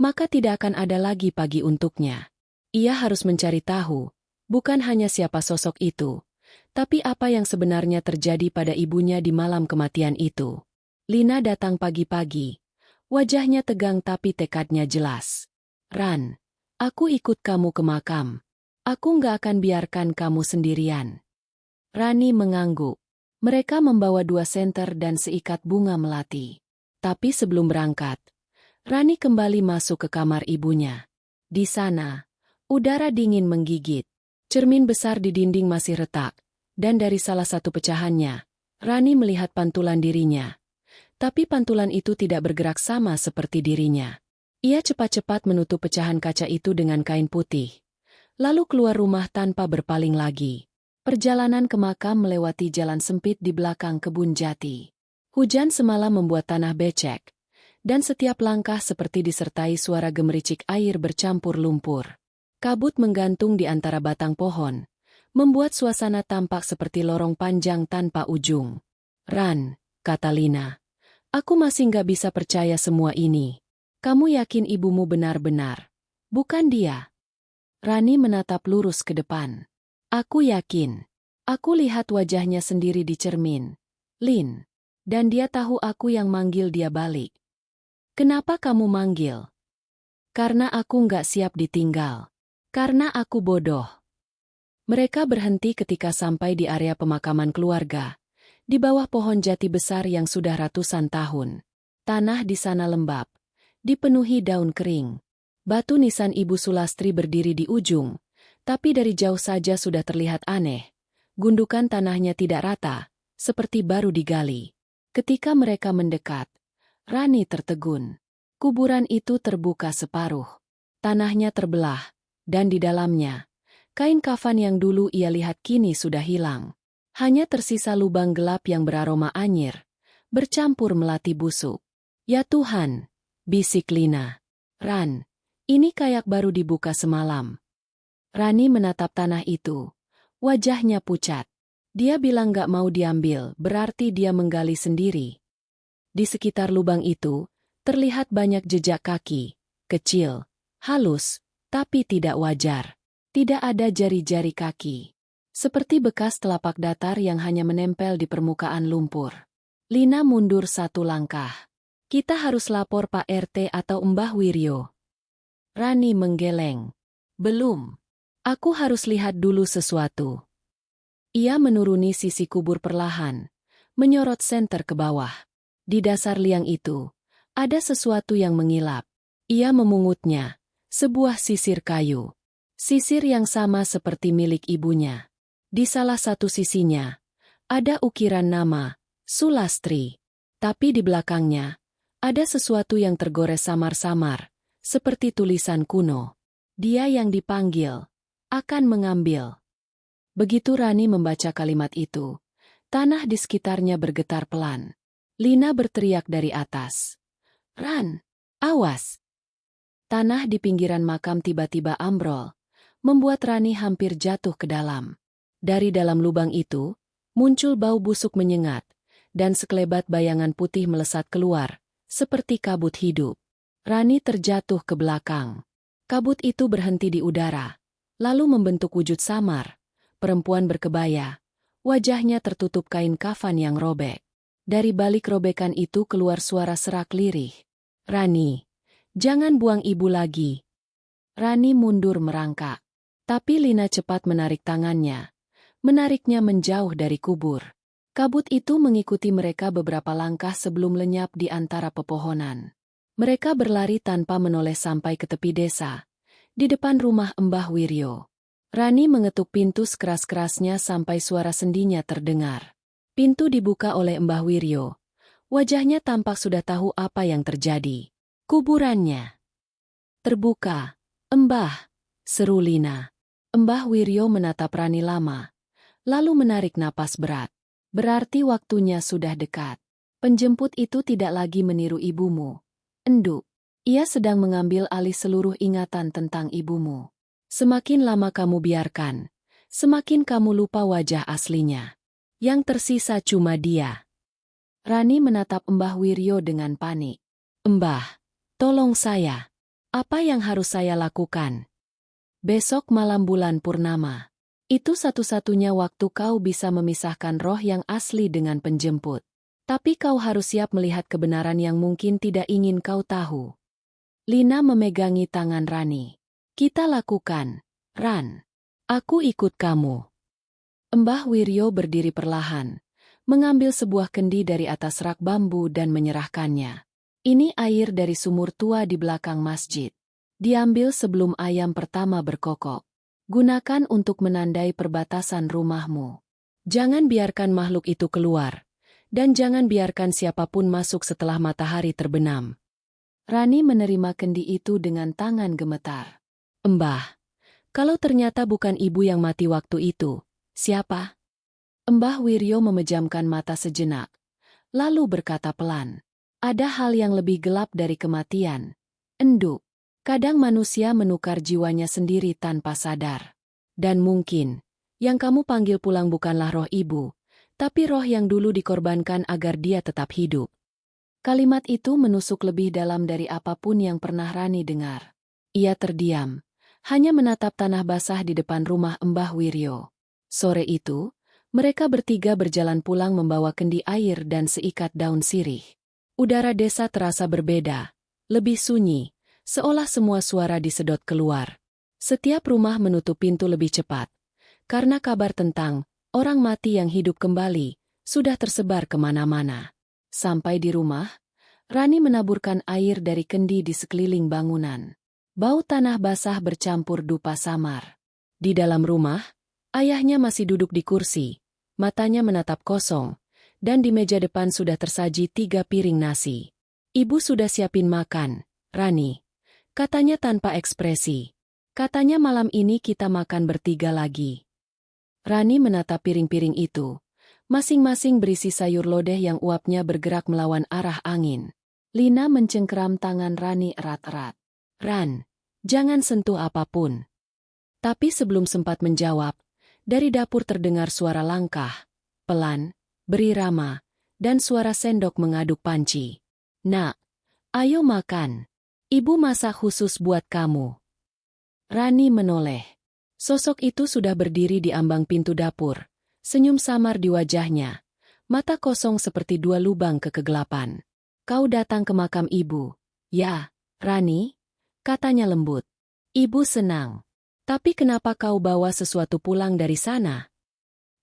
maka tidak akan ada lagi pagi untuknya. Ia harus mencari tahu, bukan hanya siapa sosok itu, tapi apa yang sebenarnya terjadi pada ibunya di malam kematian itu. Lina datang pagi-pagi. Wajahnya tegang tapi tekadnya jelas. Ran, aku ikut kamu ke makam. Aku nggak akan biarkan kamu sendirian. Rani mengangguk. Mereka membawa 2 senter dan seikat bunga melati. Tapi sebelum berangkat, Rani kembali masuk ke kamar ibunya. Di sana, udara dingin menggigit. Cermin besar di dinding masih retak, dan dari salah satu pecahannya, Rani melihat pantulan dirinya. Tapi pantulan itu tidak bergerak sama seperti dirinya. Ia cepat-cepat menutup pecahan kaca itu dengan kain putih. Lalu keluar rumah tanpa berpaling lagi. Perjalanan ke makam melewati jalan sempit di belakang kebun jati. Hujan semalam membuat tanah becek, dan setiap langkah seperti disertai suara gemericik air bercampur lumpur. Kabut menggantung di antara batang pohon, membuat suasana tampak seperti lorong panjang tanpa ujung. Ran, kata Lina. Aku masih nggak bisa percaya semua ini. Kamu yakin ibumu benar-benar? Bukan dia. Rani menatap lurus ke depan. Aku yakin. Aku lihat wajahnya sendiri di cermin. Lin. Dan dia tahu aku yang manggil dia balik. Kenapa kamu manggil? Karena aku nggak siap ditinggal. Karena aku bodoh. Mereka berhenti ketika sampai di area pemakaman keluarga. Di bawah pohon jati besar yang sudah ratusan tahun. Tanah di sana lembab, dipenuhi daun kering. Batu nisan Ibu Sulastri berdiri di ujung, tapi dari jauh saja sudah terlihat aneh. Gundukan tanahnya tidak rata, seperti baru digali. Ketika mereka mendekat, Rani tertegun. Kuburan itu terbuka separuh. Tanahnya terbelah, dan di dalamnya, kain kafan yang dulu ia lihat kini sudah hilang. Hanya tersisa lubang gelap yang beraroma anyir, bercampur melati busuk. Ya Tuhan, bisik Lina. Ran, ini kayak baru dibuka semalam. Rani menatap tanah itu. Wajahnya pucat. Dia bilang gak mau diambil, berarti dia menggali sendiri. Di sekitar lubang itu, terlihat banyak jejak kaki. Kecil, halus, tapi tidak wajar. Tidak ada jari-jari kaki. Seperti bekas telapak datar yang hanya menempel di permukaan lumpur. Lina mundur 1 langkah. Kita harus lapor Pak RT atau Mbah Wiryo. Rani menggeleng. Belum. Aku harus lihat dulu sesuatu. Ia menuruni sisi kubur perlahan, menyorot senter ke bawah. Di dasar liang itu, ada sesuatu yang mengilap. Ia memungutnya, sebuah sisir kayu. Sisir yang sama seperti milik ibunya. Di salah satu sisinya, Ada ukiran nama, Sulastri. Tapi di belakangnya, ada sesuatu yang tergores samar-samar, seperti tulisan kuno. Dia yang dipanggil, akan mengambil. Begitu Rani membaca kalimat itu, tanah di sekitarnya bergetar pelan. Lina berteriak dari atas. "Ran, awas!" Tanah di pinggiran makam tiba-tiba ambrol, membuat Rani hampir jatuh ke dalam. Dari dalam lubang itu, muncul bau busuk menyengat, dan sekelebat bayangan putih melesat keluar, seperti kabut hidup. Rani terjatuh ke belakang. Kabut itu berhenti di udara, lalu membentuk wujud samar. Perempuan berkebaya, wajahnya tertutup kain kafan yang robek. Dari balik robekan itu keluar suara serak lirih. "Rani, jangan buang ibu lagi." Rani mundur merangkak. Tapi Lina cepat menarik tangannya. Menariknya menjauh dari kubur. Kabut itu mengikuti mereka beberapa langkah sebelum lenyap di antara pepohonan. Mereka berlari tanpa menoleh sampai ke tepi desa, di depan rumah Mbah Wiryo. Rani mengetuk pintu sekeras-kerasnya sampai suara sendinya terdengar. Pintu dibuka oleh Mbah Wiryo. Wajahnya tampak sudah tahu apa yang terjadi. "Kuburannya terbuka, Mbah," seru Lina. Mbah Wiryo menatap Rani lama, lalu menarik napas berat. "Berarti waktunya sudah dekat. Penjemput itu tidak lagi meniru ibumu, Enduk. Ia sedang mengambil alih seluruh ingatan tentang ibumu. Semakin lama kamu biarkan, semakin kamu lupa wajah aslinya. Yang tersisa cuma dia." Rani menatap Mbah Wiryo dengan panik. "Mbah, tolong saya. Apa yang harus saya lakukan?" "Besok malam bulan purnama. Itu satu-satunya waktu kau bisa memisahkan roh yang asli dengan penjemput. Tapi kau harus siap melihat kebenaran yang mungkin tidak ingin kau tahu." Lina memegangi tangan Rani. "Kita lakukan, Ran. Aku ikut kamu." Mbah Wiryo berdiri perlahan, mengambil sebuah kendi dari atas rak bambu dan menyerahkannya. "Ini air dari sumur tua di belakang masjid. Diambil sebelum ayam pertama berkokok. Gunakan untuk menandai perbatasan rumahmu. Jangan biarkan makhluk itu keluar, dan jangan biarkan siapapun masuk setelah matahari terbenam." Rani menerima kendi itu dengan tangan gemetar. "Mbah, kalau ternyata bukan ibu yang mati waktu itu, siapa?" Mbah Wiryo memejamkan mata sejenak, lalu berkata pelan, "Ada hal yang lebih gelap dari kematian, Enduk. Kadang manusia menukar jiwanya sendiri tanpa sadar. Dan mungkin, yang kamu panggil pulang bukanlah roh ibu, tapi roh yang dulu dikorbankan agar dia tetap hidup." Kalimat itu menusuk lebih dalam dari apapun yang pernah Rani dengar. Ia terdiam, hanya menatap tanah basah di depan rumah Mbah Wiryo. Sore itu, mereka bertiga berjalan pulang membawa kendi air dan seikat daun sirih. Udara desa terasa berbeda, lebih sunyi, seolah semua suara disedot keluar. Setiap rumah menutup pintu lebih cepat, karena kabar tentang orang mati yang hidup kembali sudah tersebar kemana-mana. Sampai di rumah, Rani menaburkan air dari kendi di sekeliling bangunan. Bau tanah basah bercampur dupa samar. Di dalam rumah, ayahnya masih duduk di kursi, matanya menatap kosong, dan di meja depan sudah tersaji 3 piring nasi. "Ibu sudah siapin makan, Rani," katanya tanpa ekspresi. "Katanya malam ini kita makan bertiga lagi." Rani menatap piring-piring itu. Masing-masing berisi sayur lodeh yang uapnya bergerak melawan arah angin. Lina mencengkeram tangan Rani erat-erat. "Ran, jangan sentuh apapun." Tapi sebelum sempat menjawab, dari dapur terdengar suara langkah, pelan, berirama, dan suara sendok mengaduk panci. "Nak, ayo makan. Ibu masak khusus buat kamu." Rani menoleh. Sosok itu sudah berdiri di ambang pintu dapur. Senyum samar di wajahnya, mata kosong seperti 2 lubang ke kegelapan. "Kau datang ke makam ibu, ya, Rani?" katanya lembut. "Ibu senang. Tapi kenapa kau bawa sesuatu pulang dari sana?"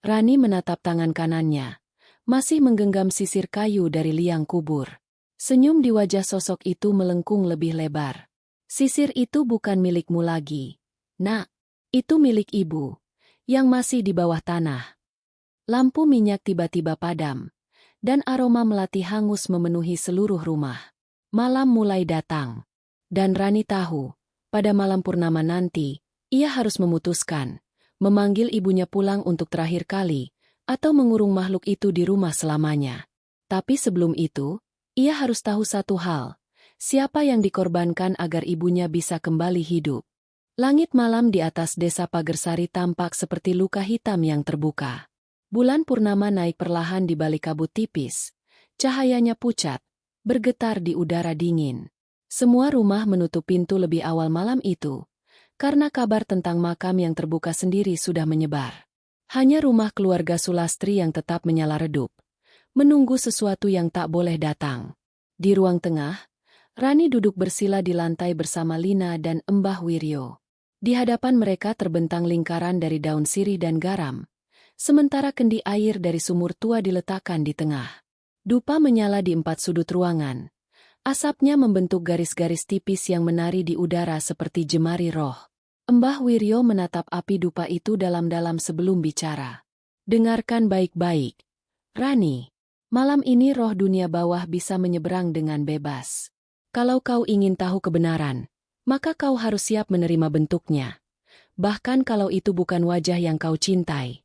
Rani menatap tangan kanannya, masih menggenggam sisir kayu dari liang kubur. Senyum di wajah sosok itu melengkung lebih lebar. "Sisir itu bukan milikmu lagi, Nak. Itu milik ibu, yang masih di bawah tanah." Lampu minyak tiba-tiba padam, dan aroma melati hangus memenuhi seluruh rumah. Malam mulai datang. Dan Rani tahu, pada malam purnama nanti, ia harus memutuskan, memanggil ibunya pulang untuk terakhir kali, atau mengurung makhluk itu di rumah selamanya. Tapi sebelum itu, ia harus tahu satu hal, siapa yang dikorbankan agar ibunya bisa kembali hidup. Langit malam di atas desa Pagersari tampak seperti luka hitam yang terbuka. Bulan purnama naik perlahan di balik kabut tipis, cahayanya pucat, bergetar di udara dingin. Semua rumah menutup pintu lebih awal malam itu, karena kabar tentang makam yang terbuka sendiri sudah menyebar. Hanya rumah keluarga Sulastri yang tetap menyala redup, menunggu sesuatu yang tak boleh datang. Di ruang tengah, Rani duduk bersila di lantai bersama Lina dan Mbah Wiryo. Di hadapan mereka terbentang lingkaran dari daun sirih dan garam, sementara kendi air dari sumur tua diletakkan di tengah. Dupa menyala di 4 sudut ruangan. Asapnya membentuk garis-garis tipis yang menari di udara seperti jemari roh. Mbah Wiryo menatap api dupa itu dalam-dalam sebelum bicara. Dengarkan baik-baik. Rani, malam ini roh dunia bawah bisa menyeberang dengan bebas. Kalau kau ingin tahu kebenaran, maka kau harus siap menerima bentuknya. Bahkan kalau itu bukan wajah yang kau cintai.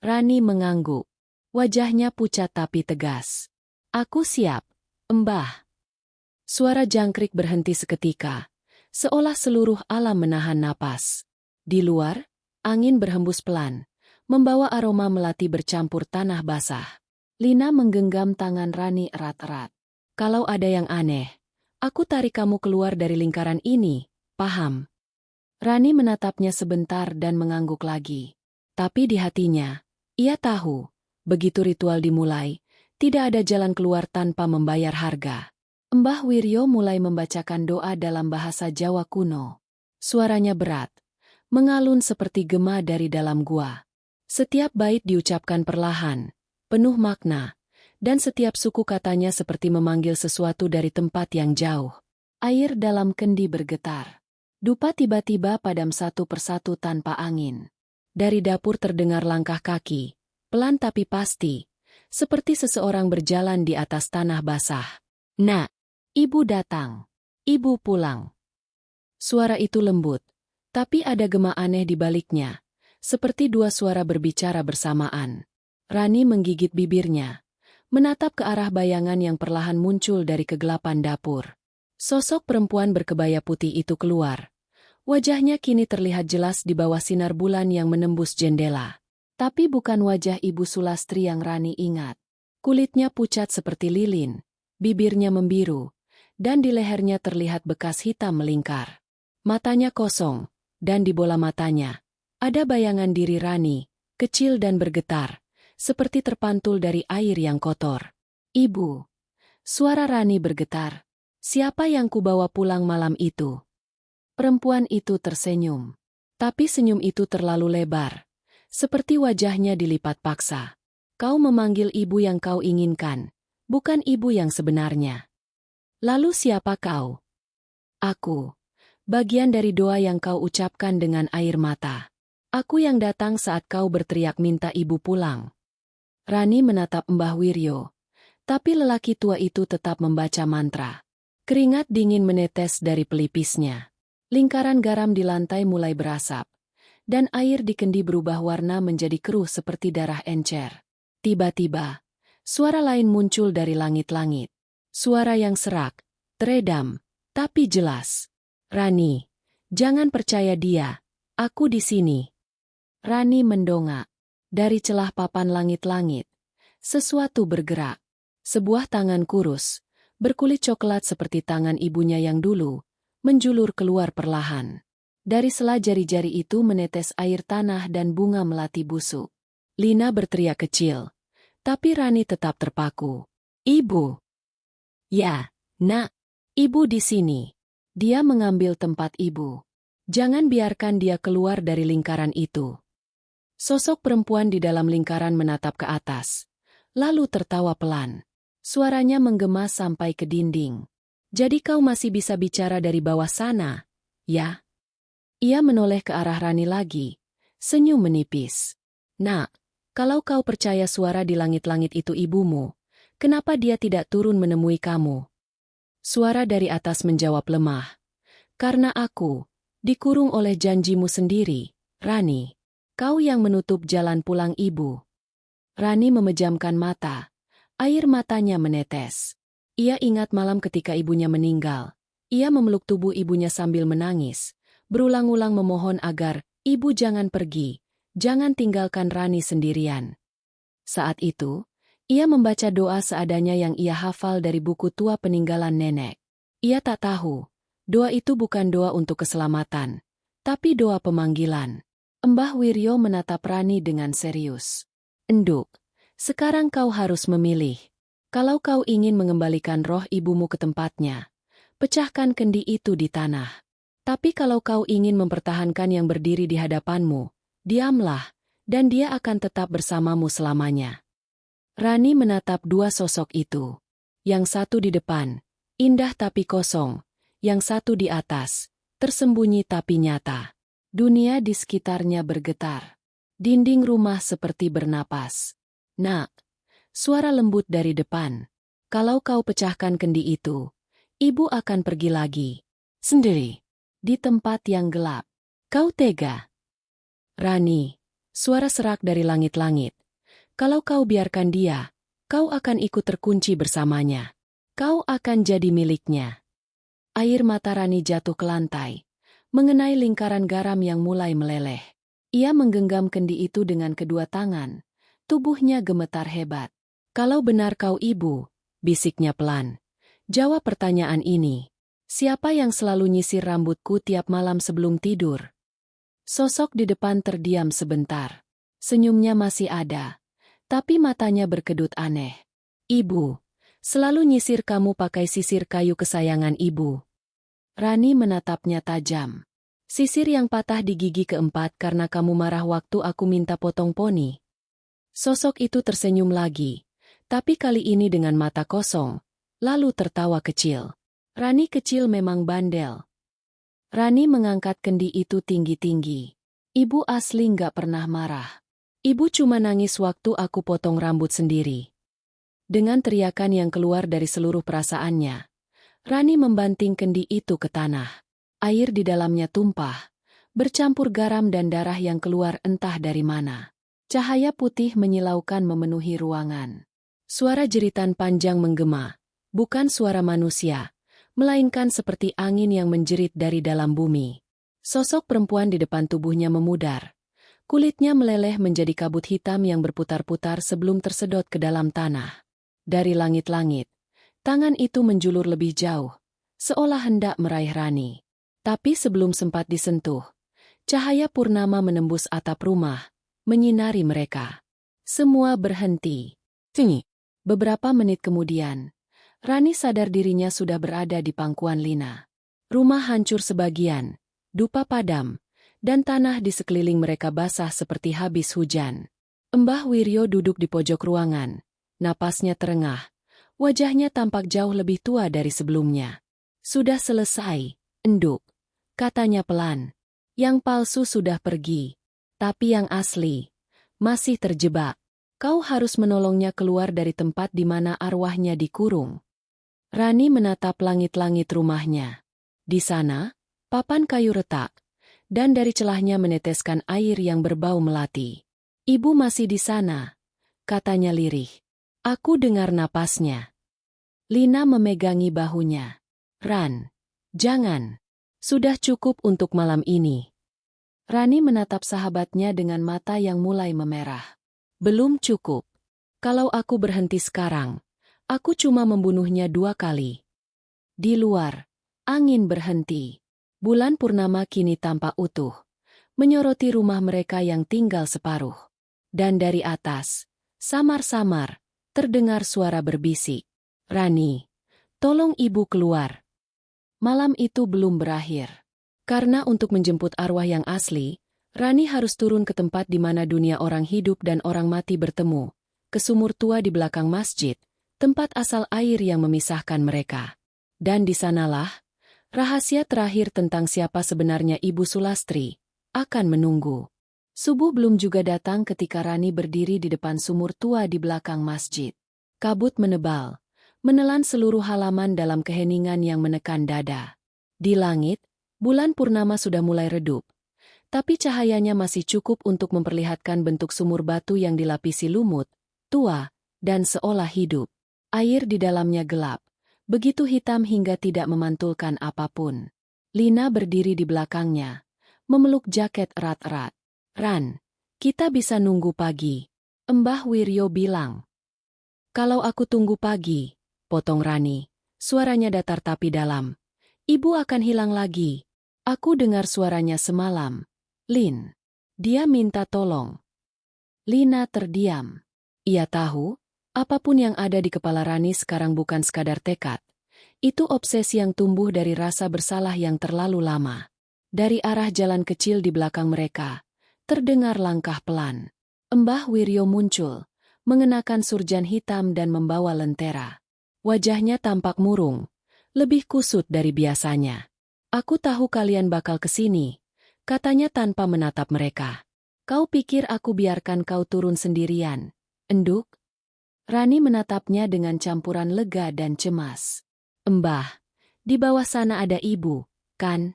Rani mengangguk. Wajahnya pucat tapi tegas. Aku siap, Mbah. Suara jangkrik berhenti seketika, seolah seluruh alam menahan napas. Di luar, angin berhembus pelan, membawa aroma melati bercampur tanah basah. Lina menggenggam tangan Rani erat-erat. Kalau ada yang aneh, aku tarik kamu keluar dari lingkaran ini, paham? Rani menatapnya sebentar dan mengangguk lagi. Tapi di hatinya, ia tahu, begitu ritual dimulai, tidak ada jalan keluar tanpa membayar harga. Mbah Wiryo mulai membacakan doa dalam bahasa Jawa kuno. Suaranya berat, mengalun seperti gema dari dalam gua. Setiap bait diucapkan perlahan, penuh makna, dan setiap suku katanya seperti memanggil sesuatu dari tempat yang jauh. Air dalam kendi bergetar. Dupa tiba-tiba padam satu persatu tanpa angin. Dari dapur terdengar langkah kaki, pelan tapi pasti, seperti seseorang berjalan di atas tanah basah. Nak, ibu datang. Ibu pulang. Suara itu lembut, tapi ada gema aneh di baliknya, seperti 2 suara berbicara bersamaan. Rani menggigit bibirnya, menatap ke arah bayangan yang perlahan muncul dari kegelapan dapur. Sosok perempuan berkebaya putih itu keluar. Wajahnya kini terlihat jelas di bawah sinar bulan yang menembus jendela. Tapi bukan wajah Ibu Sulastri yang Rani ingat. Kulitnya pucat seperti lilin, bibirnya membiru, dan di lehernya terlihat bekas hitam melingkar. Matanya kosong, dan di bola matanya ada bayangan diri Rani, kecil dan bergetar, seperti terpantul dari air yang kotor. Ibu. Suara Rani bergetar. Siapa yang kubawa pulang malam itu? Perempuan itu tersenyum. Tapi senyum itu terlalu lebar. Seperti wajahnya dilipat paksa. Kau memanggil ibu yang kau inginkan, bukan ibu yang sebenarnya. Lalu siapa kau? Aku. Bagian dari doa yang kau ucapkan dengan air mata. Aku yang datang saat kau berteriak minta ibu pulang. Rani menatap Mbah Wiryo. Tapi lelaki tua itu tetap membaca mantra. Keringat dingin menetes dari pelipisnya. Lingkaran garam di lantai mulai berasap. Dan air di kendi berubah warna menjadi keruh seperti darah encer. Tiba-tiba, suara lain muncul dari langit-langit. Suara yang serak, teredam, tapi jelas. Rani, jangan percaya dia, aku di sini. Rani mendongak. Dari celah papan langit-langit, sesuatu bergerak. Sebuah tangan kurus, berkulit coklat seperti tangan ibunya yang dulu, menjulur keluar perlahan. Dari sela jari-jari itu menetes air tanah dan bunga melati busuk. Lina berteriak kecil. Tapi Rani tetap terpaku. Ibu. Ya, nak. Ibu di sini. Dia mengambil tempat ibu. Jangan biarkan dia keluar dari lingkaran itu. Sosok perempuan di dalam lingkaran menatap ke atas. Lalu tertawa pelan. Suaranya menggema sampai ke dinding. Jadi kau masih bisa bicara dari bawah sana, ya? Ia menoleh ke arah Rani lagi, senyum menipis. Nak, Kalau kau percaya suara di langit-langit itu ibumu, kenapa dia tidak turun menemui kamu? Suara dari atas menjawab lemah. Karena aku dikurung oleh janjimu sendiri, Rani. Kau yang menutup jalan pulang ibu. Rani memejamkan mata. Air matanya menetes. Ia ingat malam ketika ibunya meninggal. Ia memeluk tubuh ibunya sambil menangis, berulang-ulang memohon agar ibu jangan pergi, jangan tinggalkan Rani sendirian. Saat itu, ia membaca doa seadanya yang ia hafal dari buku tua peninggalan nenek. Ia tak tahu, doa itu bukan doa untuk keselamatan, tapi doa pemanggilan. Mbah Wiryo menatap Rani dengan serius. Enduk, sekarang kau harus memilih. Kalau kau ingin mengembalikan roh ibumu ke tempatnya, pecahkan kendi itu di tanah. Tapi kalau kau ingin mempertahankan yang berdiri di hadapanmu, diamlah, dan dia akan tetap bersamamu selamanya. Rani menatap dua sosok itu. Yang satu di depan, indah tapi kosong. Yang satu di atas, tersembunyi tapi nyata. Dunia di sekitarnya bergetar. Dinding rumah seperti bernapas. Nak, suara lembut dari depan. Kalau kau pecahkan kendi itu, ibu akan pergi lagi. Sendiri. Di tempat yang gelap. Kau tega. Rani, suara serak dari langit-langit. Kalau kau biarkan dia, kau akan ikut terkunci bersamanya. Kau akan jadi miliknya. Air mata Rani jatuh ke lantai, mengenai lingkaran garam yang mulai meleleh. Ia menggenggam kendi itu dengan kedua tangan. Tubuhnya gemetar hebat. Kalau benar kau ibu, bisiknya pelan. Jawab pertanyaan ini. Siapa yang selalu nyisir rambutku tiap malam sebelum tidur? Sosok di depan terdiam sebentar. Senyumnya masih ada, tapi matanya berkedut aneh. Ibu, selalu nyisir kamu pakai sisir kayu kesayangan ibu. Rani menatapnya tajam. Sisir yang patah di gigi keempat karena kamu marah waktu aku minta potong poni. Sosok itu tersenyum lagi, tapi kali ini dengan mata kosong, lalu tertawa kecil. Rani kecil memang bandel. Rani mengangkat kendi itu tinggi-tinggi. Ibu asli nggak pernah marah. Ibu cuma nangis waktu aku potong rambut sendiri. Dengan teriakan yang keluar dari seluruh perasaannya, Rani membanting kendi itu ke tanah. Air di dalamnya tumpah, bercampur garam dan darah yang keluar entah dari mana. Cahaya putih menyilaukan memenuhi ruangan. Suara jeritan panjang menggema, bukan suara manusia, melainkan seperti angin yang menjerit dari dalam bumi. Sosok perempuan di depan tubuhnya memudar. Kulitnya meleleh menjadi kabut hitam yang berputar-putar sebelum tersedot ke dalam tanah. Dari langit-langit, tangan itu menjulur lebih jauh, seolah hendak meraih Rani. Tapi sebelum sempat disentuh, cahaya purnama menembus atap rumah, menyinari mereka. Semua berhenti. Tinggi. Beberapa menit kemudian, Rani sadar dirinya sudah berada di pangkuan Lina. Rumah hancur sebagian, dupa padam, dan tanah di sekeliling mereka basah seperti habis hujan. Mbah Wiryo duduk di pojok ruangan, napasnya terengah, wajahnya tampak jauh lebih tua dari sebelumnya. Sudah selesai, Enduk, katanya pelan. Yang palsu sudah pergi, tapi yang asli masih terjebak. Kau harus menolongnya keluar dari tempat di mana arwahnya dikurung. Rani menatap langit-langit rumahnya. Di sana, papan kayu retak, dan dari celahnya meneteskan air yang berbau melati. Ibu masih di sana, katanya lirih. Aku dengar napasnya. Lina memegangi bahunya. Ran, jangan. Sudah cukup untuk malam ini. Rani menatap sahabatnya dengan mata yang mulai memerah. Belum cukup. Kalau aku berhenti sekarang, aku cuma membunuhnya 2 kali. Di luar, angin berhenti. Bulan purnama kini tampak utuh, menyoroti rumah mereka yang tinggal separuh. Dan dari atas, samar-samar, terdengar suara berbisik. Rani, tolong ibu keluar. Malam itu belum berakhir. Karena untuk menjemput arwah yang asli, Rani harus turun ke tempat di mana dunia orang hidup dan orang mati bertemu, ke sumur tua di belakang masjid, tempat asal air yang memisahkan mereka. Dan di sanalah, rahasia terakhir tentang siapa sebenarnya Ibu Sulastri akan menunggu. Subuh belum juga datang ketika Rani berdiri di depan sumur tua di belakang masjid. Kabut menebal, menelan seluruh halaman dalam keheningan yang menekan dada. Di langit, bulan purnama sudah mulai redup, tapi cahayanya masih cukup untuk memperlihatkan bentuk sumur batu yang dilapisi lumut, tua, dan seolah hidup. Air di dalamnya gelap, begitu hitam hingga tidak memantulkan apapun. Lina berdiri di belakangnya, memeluk jaket erat-erat. "Ran, kita bisa nunggu pagi," Mbah Wiryo bilang. "Kalau aku tunggu pagi," potong Rani, suaranya datar tapi dalam. "Ibu akan hilang lagi." "Aku dengar suaranya semalam. Lin." Dia minta tolong. Lina terdiam. Ia tahu, apapun yang ada di kepala Rani sekarang bukan sekadar tekad. Itu obsesi yang tumbuh dari rasa bersalah yang terlalu lama. Dari arah jalan kecil di belakang mereka, terdengar langkah pelan. Mbah Wiryo muncul, mengenakan surjan hitam dan membawa lentera. Wajahnya tampak murung, lebih kusut dari biasanya. "Aku tahu kalian bakal kesini," katanya tanpa menatap mereka. "Kau pikir aku biarkan kau turun sendirian, enduk?" Rani menatapnya dengan campuran lega dan cemas. "Mbah, di bawah sana ada ibu, kan?"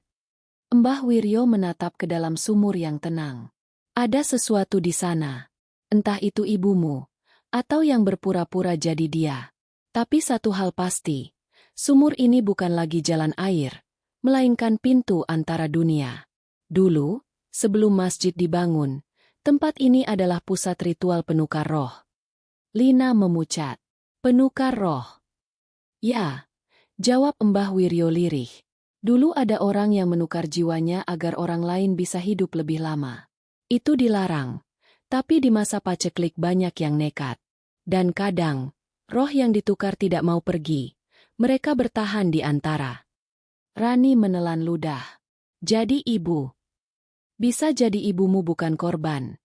Mbah Wiryo menatap ke dalam sumur yang tenang. "Ada sesuatu di sana. Entah itu ibumu, atau yang berpura-pura jadi dia. Tapi satu hal pasti, sumur ini bukan lagi jalan air, melainkan pintu antara dunia. Dulu, sebelum masjid dibangun, tempat ini adalah pusat ritual penukar roh." Lina memucat. "Penukar roh?" "Ya," jawab Mbah Wiryo lirih. "Dulu ada orang yang menukar jiwanya agar orang lain bisa hidup lebih lama. Itu dilarang, tapi di masa paceklik banyak yang nekat. Dan kadang, roh yang ditukar tidak mau pergi. Mereka bertahan di antara." Rani menelan ludah. "Jadi ibu." "Bisa jadi ibumu bukan korban,"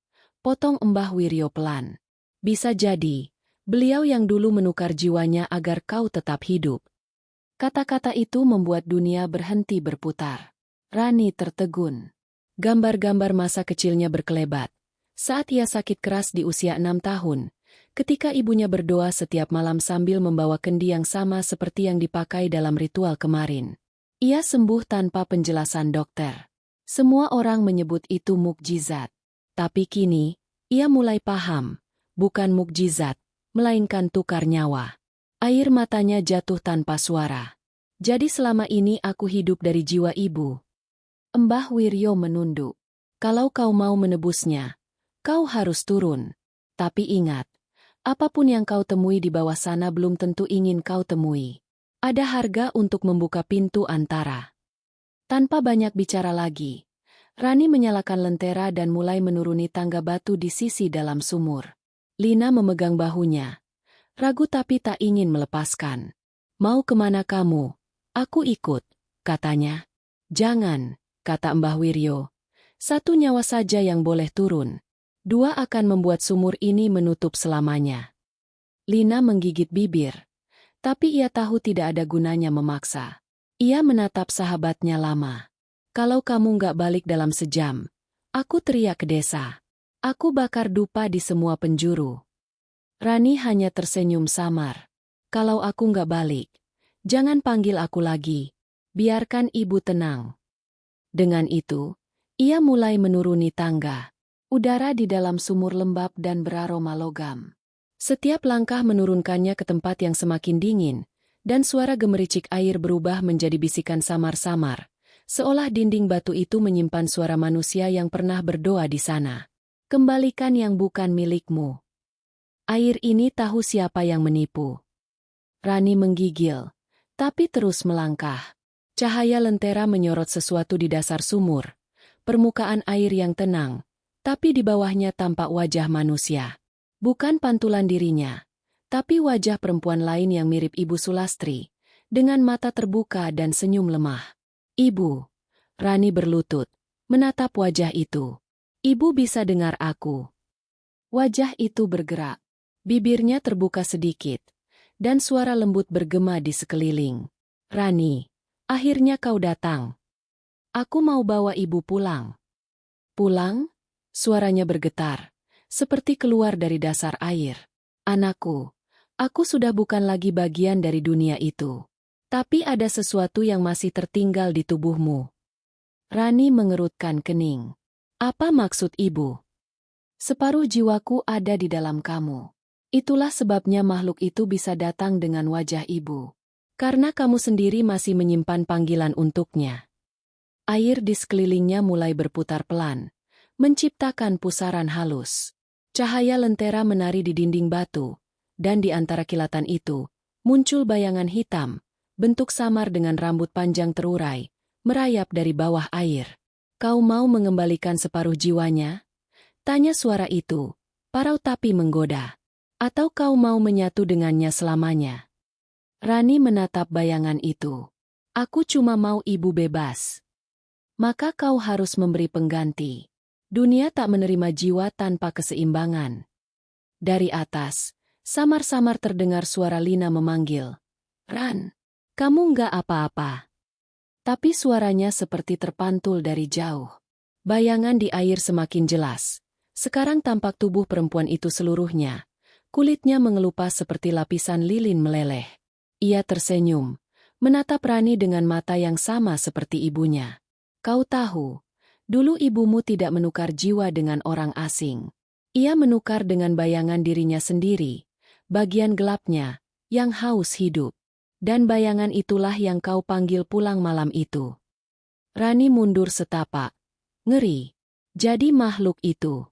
potong Mbah Wiryo pelan. "Bisa jadi, beliau yang dulu menukar jiwanya agar kau tetap hidup." Kata-kata itu membuat dunia berhenti berputar. Rani tertegun. Gambar-gambar masa kecilnya berkelebat. Saat ia sakit keras di usia 6 tahun, ketika ibunya berdoa setiap malam sambil membawa kendi yang sama seperti yang dipakai dalam ritual kemarin. Ia sembuh tanpa penjelasan dokter. Semua orang menyebut itu mukjizat. Tapi kini, ia mulai paham, bukan mukjizat, melainkan tukar nyawa. Air matanya jatuh tanpa suara. "Jadi selama ini aku hidup dari jiwa ibu." Mbah Wiryo menunduk. "Kalau kau mau menebusnya, kau harus turun. Tapi ingat, apapun yang kau temui di bawah sana belum tentu ingin kau temui. Ada harga untuk membuka pintu antara." Tanpa banyak bicara lagi, Rani menyalakan lentera dan mulai menuruni tangga batu di sisi dalam sumur. Lina memegang bahunya. Ragu tapi tak ingin melepaskan. "Mau kemana kamu?" "Aku ikut," katanya. "Jangan," kata Mbah Wiryo. "Satu nyawa saja yang boleh turun. Dua akan membuat sumur ini menutup selamanya." Lina menggigit bibir. Tapi ia tahu tidak ada gunanya memaksa. Ia menatap sahabatnya lama. "Kalau kamu nggak balik dalam sejam, aku teriak ke desa. Aku bakar dupa di semua penjuru." Rani hanya tersenyum samar. "Kalau aku nggak balik, jangan panggil aku lagi. Biarkan ibu tenang." Dengan itu, ia mulai menuruni tangga. Udara di dalam sumur lembab dan beraroma logam. Setiap langkah menurunkannya ke tempat yang semakin dingin, dan suara gemericik air berubah menjadi bisikan samar-samar, seolah dinding batu itu menyimpan suara manusia yang pernah berdoa di sana. "Kembalikan yang bukan milikmu." Air ini tahu siapa yang menipu. Rani menggigil, tapi terus melangkah. Cahaya lentera menyorot sesuatu di dasar sumur. Permukaan air yang tenang, tapi di bawahnya tampak wajah manusia. Bukan pantulan dirinya, tapi wajah perempuan lain yang mirip Ibu Sulastri, dengan mata terbuka dan senyum lemah. "Ibu." Rani berlutut, menatap wajah itu. "Ibu bisa dengar aku." Wajah itu bergerak. Bibirnya terbuka sedikit, dan suara lembut bergema di sekeliling. "Rani, akhirnya kau datang. Aku mau bawa ibu pulang." "Pulang?" Suaranya bergetar, seperti keluar dari dasar air. Anakku, aku sudah bukan lagi bagian dari dunia itu. Tapi ada sesuatu yang masih tertinggal di tubuhmu. Rani mengerutkan kening. Apa maksud ibu? Separuh jiwaku ada di dalam kamu. Itulah sebabnya makhluk itu bisa datang dengan wajah ibu. Karena kamu sendiri masih menyimpan panggilan untuknya. Air di sekelilingnya mulai berputar pelan, menciptakan pusaran halus. Cahaya lentera menari di dinding batu, dan di antara kilatan itu, muncul bayangan hitam, bentuk samar dengan rambut panjang terurai, merayap dari bawah air. Kau mau mengembalikan separuh jiwanya? Tanya suara itu, parau tapi menggoda. Atau kau mau menyatu dengannya selamanya? Rani menatap bayangan itu. Aku cuma mau ibu bebas. Maka kau harus memberi pengganti. Dunia tak menerima jiwa tanpa keseimbangan. Dari atas, samar-samar terdengar suara Lina memanggil. Ran, kamu nggak apa-apa. Tapi suaranya seperti terpantul dari jauh. Bayangan di air semakin jelas. Sekarang tampak tubuh perempuan itu seluruhnya. Kulitnya mengelupas seperti lapisan lilin meleleh. Ia tersenyum, menatap Rani dengan mata yang sama seperti ibunya. Kau tahu, dulu ibumu tidak menukar jiwa dengan orang asing. Ia menukar dengan bayangan dirinya sendiri, bagian gelapnya, yang haus hidup. Dan bayangan itulah yang kau panggil pulang malam itu. Rani mundur setapak. Ngeri. Jadi makhluk itu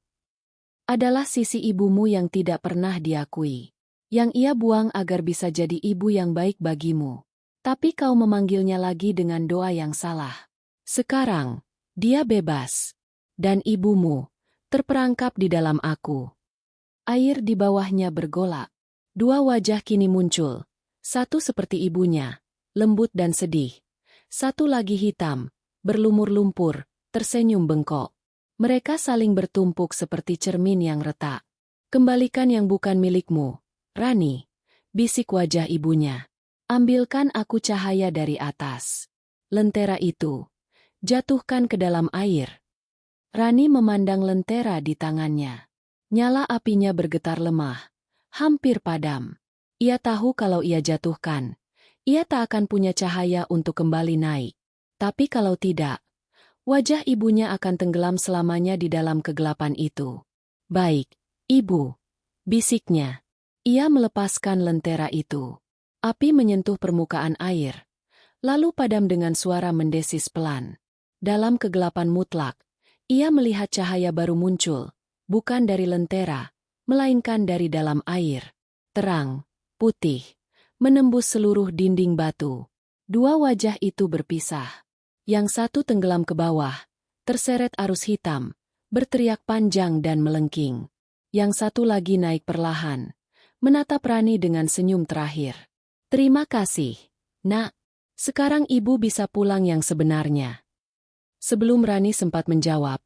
adalah sisi ibumu yang tidak pernah diakui. Yang ia buang agar bisa jadi ibu yang baik bagimu. Tapi kau memanggilnya lagi dengan doa yang salah. Sekarang, dia bebas. Dan ibumu terperangkap di dalam aku. Air di bawahnya bergolak. Dua wajah kini muncul. Satu seperti ibunya, lembut dan sedih. Satu lagi hitam, berlumur lumpur, tersenyum bengkok. Mereka saling bertumpuk seperti cermin yang retak. Kembalikan yang bukan milikmu, Rani, bisik wajah ibunya. Ambilkan aku cahaya dari atas. Lentera itu, jatuhkan ke dalam air. Rani memandang lentera di tangannya. Nyala apinya bergetar lemah, hampir padam. Ia tahu kalau ia jatuhkan, ia tak akan punya cahaya untuk kembali naik. Tapi kalau tidak, wajah ibunya akan tenggelam selamanya di dalam kegelapan itu. Baik, ibu, bisiknya. Ia melepaskan lentera itu. Api menyentuh permukaan air, lalu padam dengan suara mendesis pelan. Dalam kegelapan mutlak, ia melihat cahaya baru muncul, bukan dari lentera, melainkan dari dalam air. Terang, putih, menembus seluruh dinding batu. Dua wajah itu berpisah. Yang satu tenggelam ke bawah, terseret arus hitam, berteriak panjang dan melengking. Yang satu lagi naik perlahan, menatap Rani dengan senyum terakhir. Terima kasih, Nak. Sekarang ibu bisa pulang yang sebenarnya. Sebelum Rani sempat menjawab,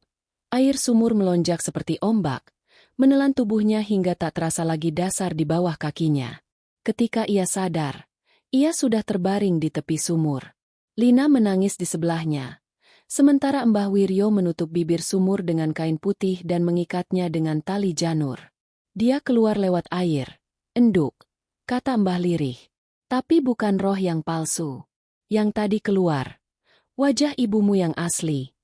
air sumur melonjak seperti ombak, menelan tubuhnya hingga tak terasa lagi dasar di bawah kakinya. Ketika ia sadar, ia sudah terbaring di tepi sumur. Lina menangis di sebelahnya, sementara Mbah Wiryo menutup bibir sumur dengan kain putih dan mengikatnya dengan tali janur. Dia keluar lewat air. Enduk, kata Mbah lirih. Tapi bukan roh yang palsu. Yang tadi keluar. Wajah ibumu yang asli.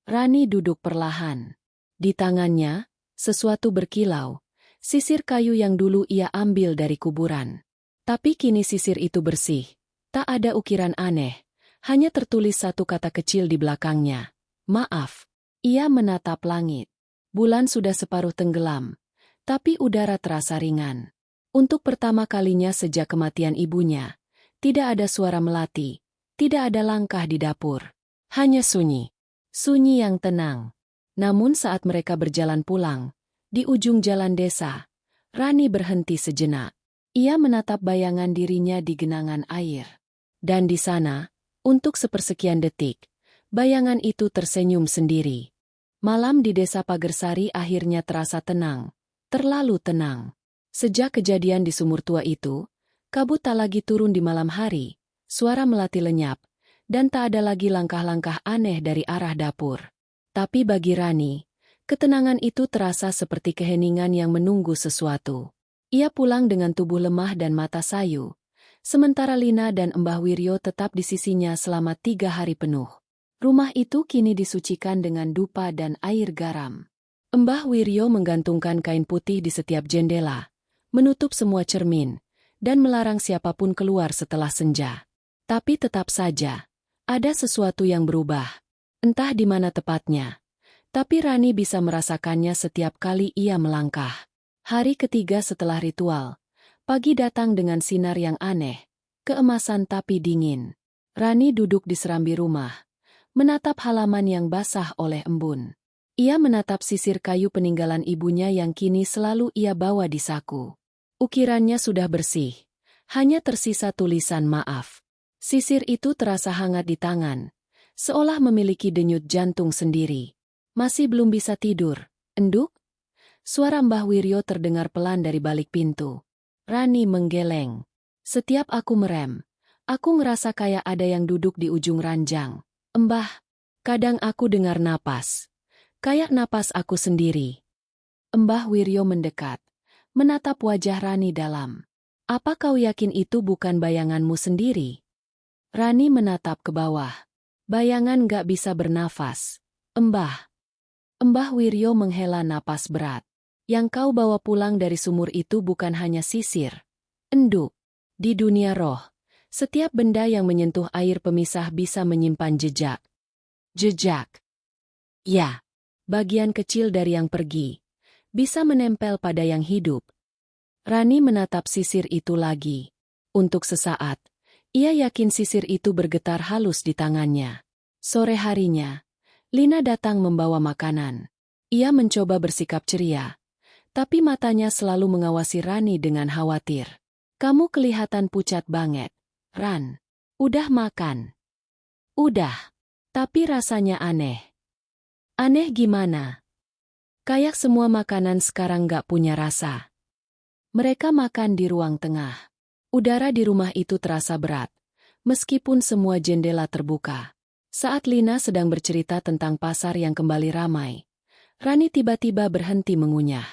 Rani duduk perlahan. Di tangannya, sesuatu berkilau. Sisir kayu yang dulu ia ambil dari kuburan. Tapi kini sisir itu bersih. Tak ada ukiran aneh. Hanya tertulis satu kata kecil di belakangnya. Maaf. Ia menatap langit. Bulan sudah separuh tenggelam. Tapi udara terasa ringan. Untuk pertama kalinya sejak kematian ibunya, tidak ada suara melati, tidak ada langkah di dapur. Hanya sunyi. Sunyi yang tenang. Namun saat mereka berjalan pulang, di ujung jalan desa, Rani berhenti sejenak. Ia menatap bayangan dirinya di genangan air. Dan di sana, untuk sepersekian detik, bayangan itu tersenyum sendiri. Malam di desa Pagersari akhirnya terasa tenang, terlalu tenang. Sejak kejadian di sumur tua itu, kabut tak lagi turun di malam hari, suara melati lenyap, dan tak ada lagi langkah-langkah aneh dari arah dapur. Tapi bagi Rani, Ketenangan itu terasa seperti keheningan yang menunggu sesuatu. Ia pulang dengan tubuh lemah dan mata sayu, sementara Lina dan Mbah Wiryo tetap di sisinya selama 3 hari penuh. Rumah itu kini disucikan dengan dupa dan air garam. Mbah Wiryo menggantungkan kain putih di setiap jendela, menutup semua cermin, dan melarang siapapun keluar setelah senja. Tapi tetap saja, ada sesuatu yang berubah. Entah di mana tepatnya. Tapi Rani bisa merasakannya setiap kali ia melangkah. Hari ketiga setelah ritual, pagi datang dengan sinar yang aneh, keemasan tapi dingin. Rani duduk di serambi rumah, menatap halaman yang basah oleh embun. Ia menatap sisir kayu peninggalan ibunya yang kini selalu ia bawa di saku. Ukirannya sudah bersih, hanya tersisa tulisan maaf. Sisir itu terasa hangat di tangan, seolah memiliki denyut jantung sendiri. Masih belum bisa tidur, enduk? Suara Mbah Wiryo terdengar pelan dari balik pintu. Rani menggeleng. Setiap aku merem, aku ngerasa kayak ada yang duduk di ujung ranjang. Mbah, kadang aku dengar napas. Kayak napas aku sendiri. Mbah Wiryo mendekat, menatap wajah Rani dalam. Apa kau yakin itu bukan bayanganmu sendiri? Rani menatap ke bawah. Bayangan gak bisa bernafas. Mbah. Mbah Wiryo menghela napas berat. Yang kau bawa pulang dari sumur itu bukan hanya sisir. Enduk. Di dunia roh, setiap benda yang menyentuh air pemisah bisa menyimpan jejak. Jejak. Ya. Bagian kecil dari yang pergi. Bisa menempel pada yang hidup. Rani menatap sisir itu lagi. Untuk sesaat, ia yakin sisir itu bergetar halus di tangannya. Sore harinya, Lina datang membawa makanan. Ia mencoba bersikap ceria, tapi matanya selalu mengawasi Rani dengan khawatir. Kamu kelihatan pucat banget, Ran. Udah makan? Udah. Tapi rasanya aneh. Aneh gimana? Kayak semua makanan sekarang gak punya rasa. Mereka makan di ruang tengah. Udara di rumah itu terasa berat, meskipun semua jendela terbuka. Saat Lina sedang bercerita tentang pasar yang kembali ramai, Rani tiba-tiba berhenti mengunyah.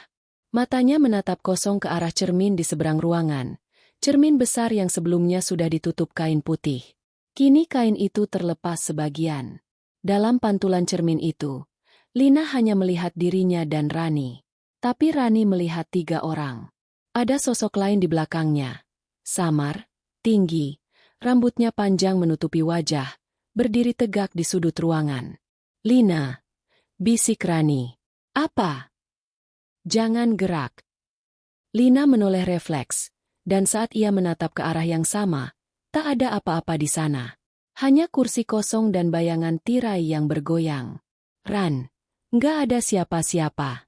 Matanya menatap kosong ke arah cermin di seberang ruangan, cermin besar yang sebelumnya sudah ditutup kain putih. Kini kain itu terlepas sebagian. Dalam pantulan cermin itu, Lina hanya melihat dirinya dan Rani. Tapi Rani melihat 3 orang. Ada sosok lain di belakangnya. Samar, tinggi, rambutnya panjang menutupi wajah, berdiri tegak di sudut ruangan. Lina, bisik Rani. Apa? Jangan gerak. Lina menoleh refleks, dan saat ia menatap ke arah yang sama, tak ada apa-apa di sana. Hanya kursi kosong dan bayangan tirai yang bergoyang. Ran, nggak ada siapa-siapa.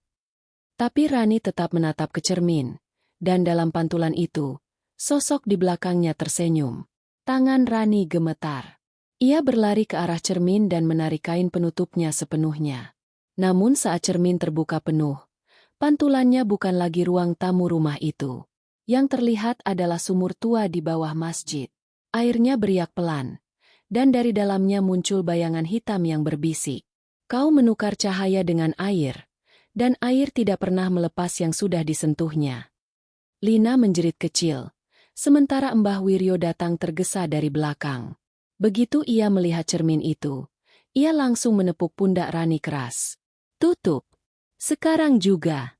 Tapi Rani tetap menatap ke cermin, dan dalam pantulan itu, sosok di belakangnya tersenyum. Tangan Rani gemetar. Ia berlari ke arah cermin dan menarik kain penutupnya sepenuhnya. Namun saat cermin terbuka penuh, pantulannya bukan lagi ruang tamu rumah itu. Yang terlihat adalah sumur tua di bawah masjid. Airnya beriak pelan, dan dari dalamnya muncul bayangan hitam yang berbisik. Kau menukar cahaya dengan air, dan air tidak pernah melepas yang sudah disentuhnya. Lina menjerit kecil, sementara Mbah Wiryo datang tergesa dari belakang. Begitu ia melihat cermin itu, ia langsung menepuk pundak Rani keras. Tutup. Sekarang juga.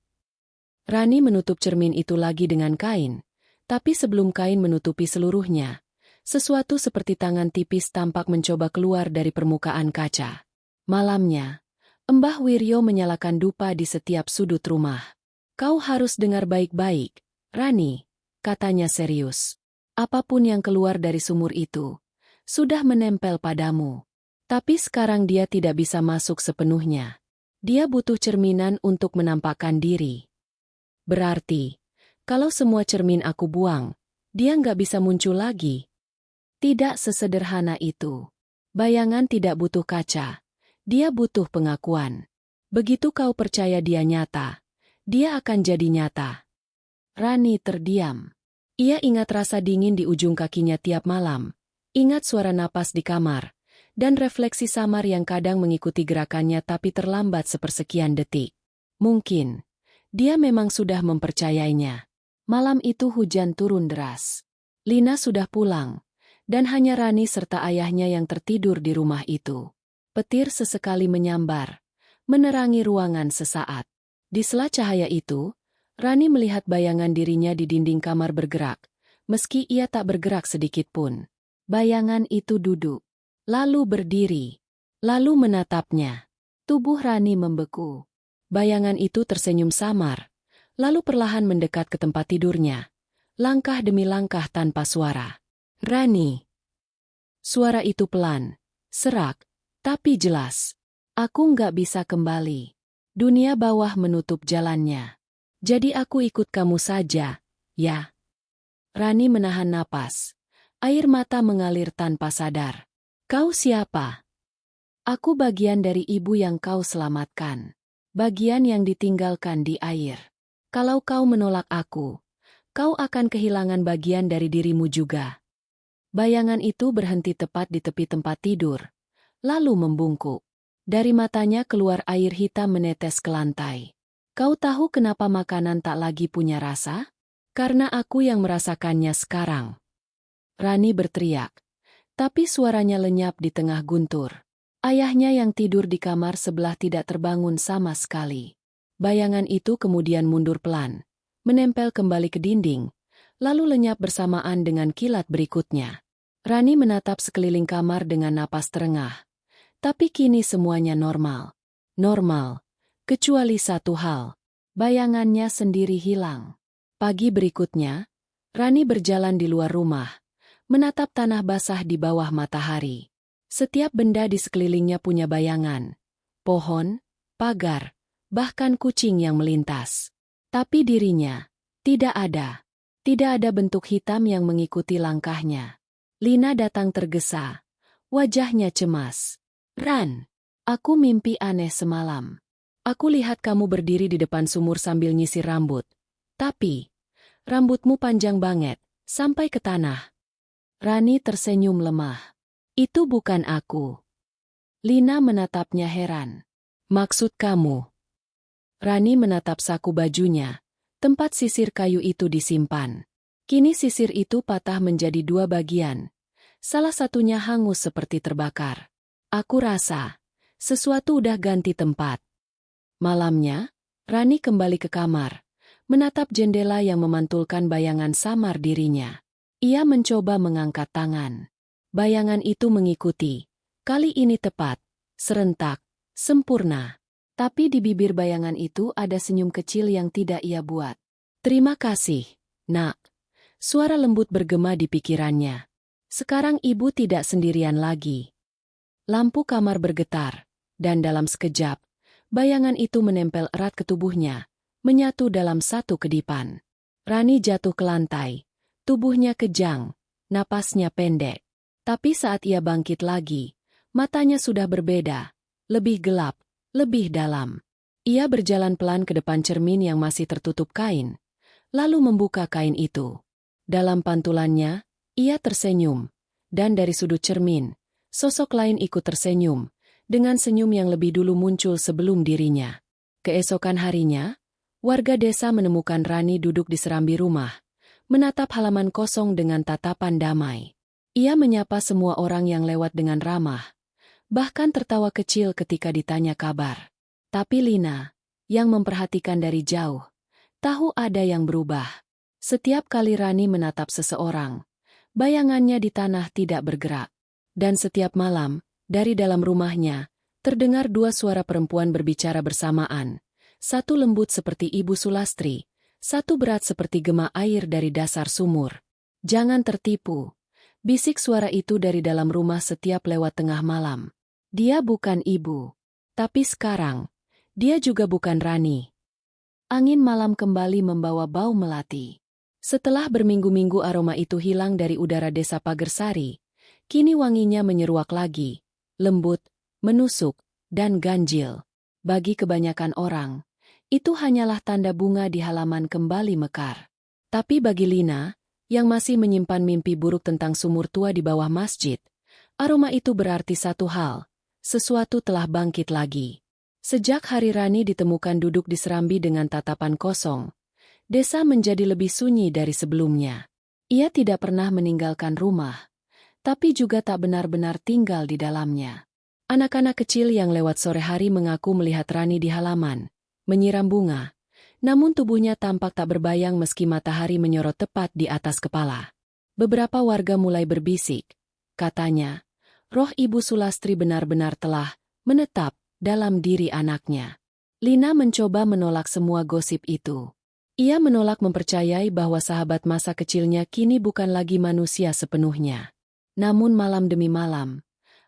Rani menutup cermin itu lagi dengan kain, tapi sebelum kain menutupi seluruhnya, sesuatu seperti tangan tipis tampak mencoba keluar dari permukaan kaca. Malamnya, Mbah Wiryo menyalakan dupa di setiap sudut rumah. Kau harus dengar baik-baik, Rani, katanya serius. Apapun yang keluar dari sumur itu, sudah menempel padamu. Tapi sekarang dia tidak bisa masuk sepenuhnya. Dia butuh cerminan untuk menampakkan diri. Berarti, kalau semua cermin aku buang, dia nggak bisa muncul lagi. Tidak sesederhana itu. Bayangan tidak butuh kaca. Dia butuh pengakuan. Begitu kau percaya dia nyata, dia akan jadi nyata. Rani terdiam. Ia ingat rasa dingin di ujung kakinya tiap malam. Ingat suara napas di kamar, dan refleksi samar yang kadang mengikuti gerakannya tapi terlambat sepersekian detik. Mungkin dia memang sudah mempercayainya. Malam itu hujan turun deras. Lina sudah pulang, dan hanya Rani serta ayahnya yang tertidur di rumah itu. Petir sesekali menyambar, menerangi ruangan sesaat. Di sela cahaya itu, Rani melihat bayangan dirinya di dinding kamar bergerak, meski ia tak bergerak sedikit pun. Bayangan itu duduk, lalu berdiri, lalu menatapnya. Tubuh Rani membeku. Bayangan itu tersenyum samar, lalu perlahan mendekat ke tempat tidurnya. Langkah demi langkah tanpa suara. Rani. Suara itu pelan, serak, tapi jelas. Aku nggak bisa kembali. Dunia bawah menutup jalannya. Jadi aku ikut kamu saja, ya. Rani menahan napas. Air mata mengalir tanpa sadar. Kau siapa? Aku bagian dari ibu yang kau selamatkan. Bagian yang ditinggalkan di air. Kalau kau menolak aku, kau akan kehilangan bagian dari dirimu juga. Bayangan itu berhenti tepat di tepi tempat tidur, lalu membungkuk. Dari matanya keluar air hitam menetes ke lantai. Kau tahu kenapa makanan tak lagi punya rasa? Karena aku yang merasakannya sekarang. Rani berteriak, tapi suaranya lenyap di tengah guntur. Ayahnya yang tidur di kamar sebelah tidak terbangun sama sekali. Bayangan itu kemudian mundur pelan, menempel kembali ke dinding, lalu lenyap bersamaan dengan kilat berikutnya. Rani menatap sekeliling kamar dengan napas terengah. Tapi kini semuanya normal. Normal, kecuali satu hal. Bayangannya sendiri hilang. Pagi berikutnya, Rani berjalan di luar rumah, menatap tanah basah di bawah matahari. Setiap benda di sekelilingnya punya bayangan. Pohon, pagar, bahkan kucing yang melintas. Tapi dirinya, tidak ada. Tidak ada bentuk hitam yang mengikuti langkahnya. Lina datang tergesa. Wajahnya cemas. Ran, aku mimpi aneh semalam. Aku lihat kamu berdiri di depan sumur sambil nyisir rambut. Tapi, rambutmu panjang banget, sampai ke tanah. Rani tersenyum lemah. Itu bukan aku. Lina menatapnya heran. Maksud kamu? Rani menatap saku bajunya, tempat sisir kayu itu disimpan. Kini sisir itu patah menjadi dua bagian. Salah satunya hangus seperti terbakar. Aku rasa, sesuatu udah ganti tempat. Malamnya, Rani kembali ke kamar, menatap jendela yang memantulkan bayangan samar dirinya. Ia mencoba mengangkat tangan. Bayangan itu mengikuti. Kali ini tepat, serentak, sempurna. Tapi di bibir bayangan itu ada senyum kecil yang tidak ia buat. Terima kasih, nak. Suara lembut bergema di pikirannya. Sekarang ibu tidak sendirian lagi. Lampu kamar bergetar, dan dalam sekejap, bayangan itu menempel erat ke tubuhnya, menyatu dalam satu kedipan. Rani jatuh ke lantai, tubuhnya kejang, napasnya pendek. Tapi saat ia bangkit lagi, matanya sudah berbeda, lebih gelap, lebih dalam. Ia berjalan pelan ke depan cermin yang masih tertutup kain, lalu membuka kain itu. Dalam pantulannya, ia tersenyum, dan dari sudut cermin, sosok lain ikut tersenyum, dengan senyum yang lebih dulu muncul sebelum dirinya. Keesokan harinya, warga desa menemukan Rani duduk di serambi rumah, menatap halaman kosong dengan tatapan damai. Ia menyapa semua orang yang lewat dengan ramah, bahkan tertawa kecil ketika ditanya kabar. Tapi Lina, yang memperhatikan dari jauh, tahu ada yang berubah. Setiap kali Rani menatap seseorang, bayangannya di tanah tidak bergerak. Dan setiap malam, dari dalam rumahnya, terdengar dua suara perempuan berbicara bersamaan. Satu lembut seperti Ibu Sulastri, satu berat seperti gema air dari dasar sumur. Jangan tertipu. Bisik suara itu dari dalam rumah setiap lewat tengah malam. Dia bukan ibu. Tapi sekarang, dia juga bukan Rani. Angin malam kembali membawa bau melati. Setelah berminggu-minggu aroma itu hilang dari udara desa Pagersari, kini wanginya menyeruak lagi, lembut, menusuk, dan ganjil. Bagi kebanyakan orang, itu hanyalah tanda bunga di halaman kembali mekar. Tapi bagi Lina, yang masih menyimpan mimpi buruk tentang sumur tua di bawah masjid, Aroma itu berarti satu hal, sesuatu telah bangkit lagi. Sejak hari Rani ditemukan duduk di serambi dengan tatapan kosong, desa menjadi lebih sunyi dari sebelumnya. Ia tidak pernah meninggalkan rumah, tapi juga tak benar-benar tinggal di dalamnya. Anak-anak kecil yang lewat sore hari mengaku melihat Rani di halaman, menyiram bunga, namun tubuhnya tampak tak berbayang meski matahari menyorot tepat di atas kepala. Beberapa warga mulai berbisik, katanya, roh Ibu Sulastri benar-benar telah menetap dalam diri anaknya. Lina mencoba menolak semua gosip itu. Ia menolak mempercayai bahwa sahabat masa kecilnya kini bukan lagi manusia sepenuhnya. Namun malam demi malam,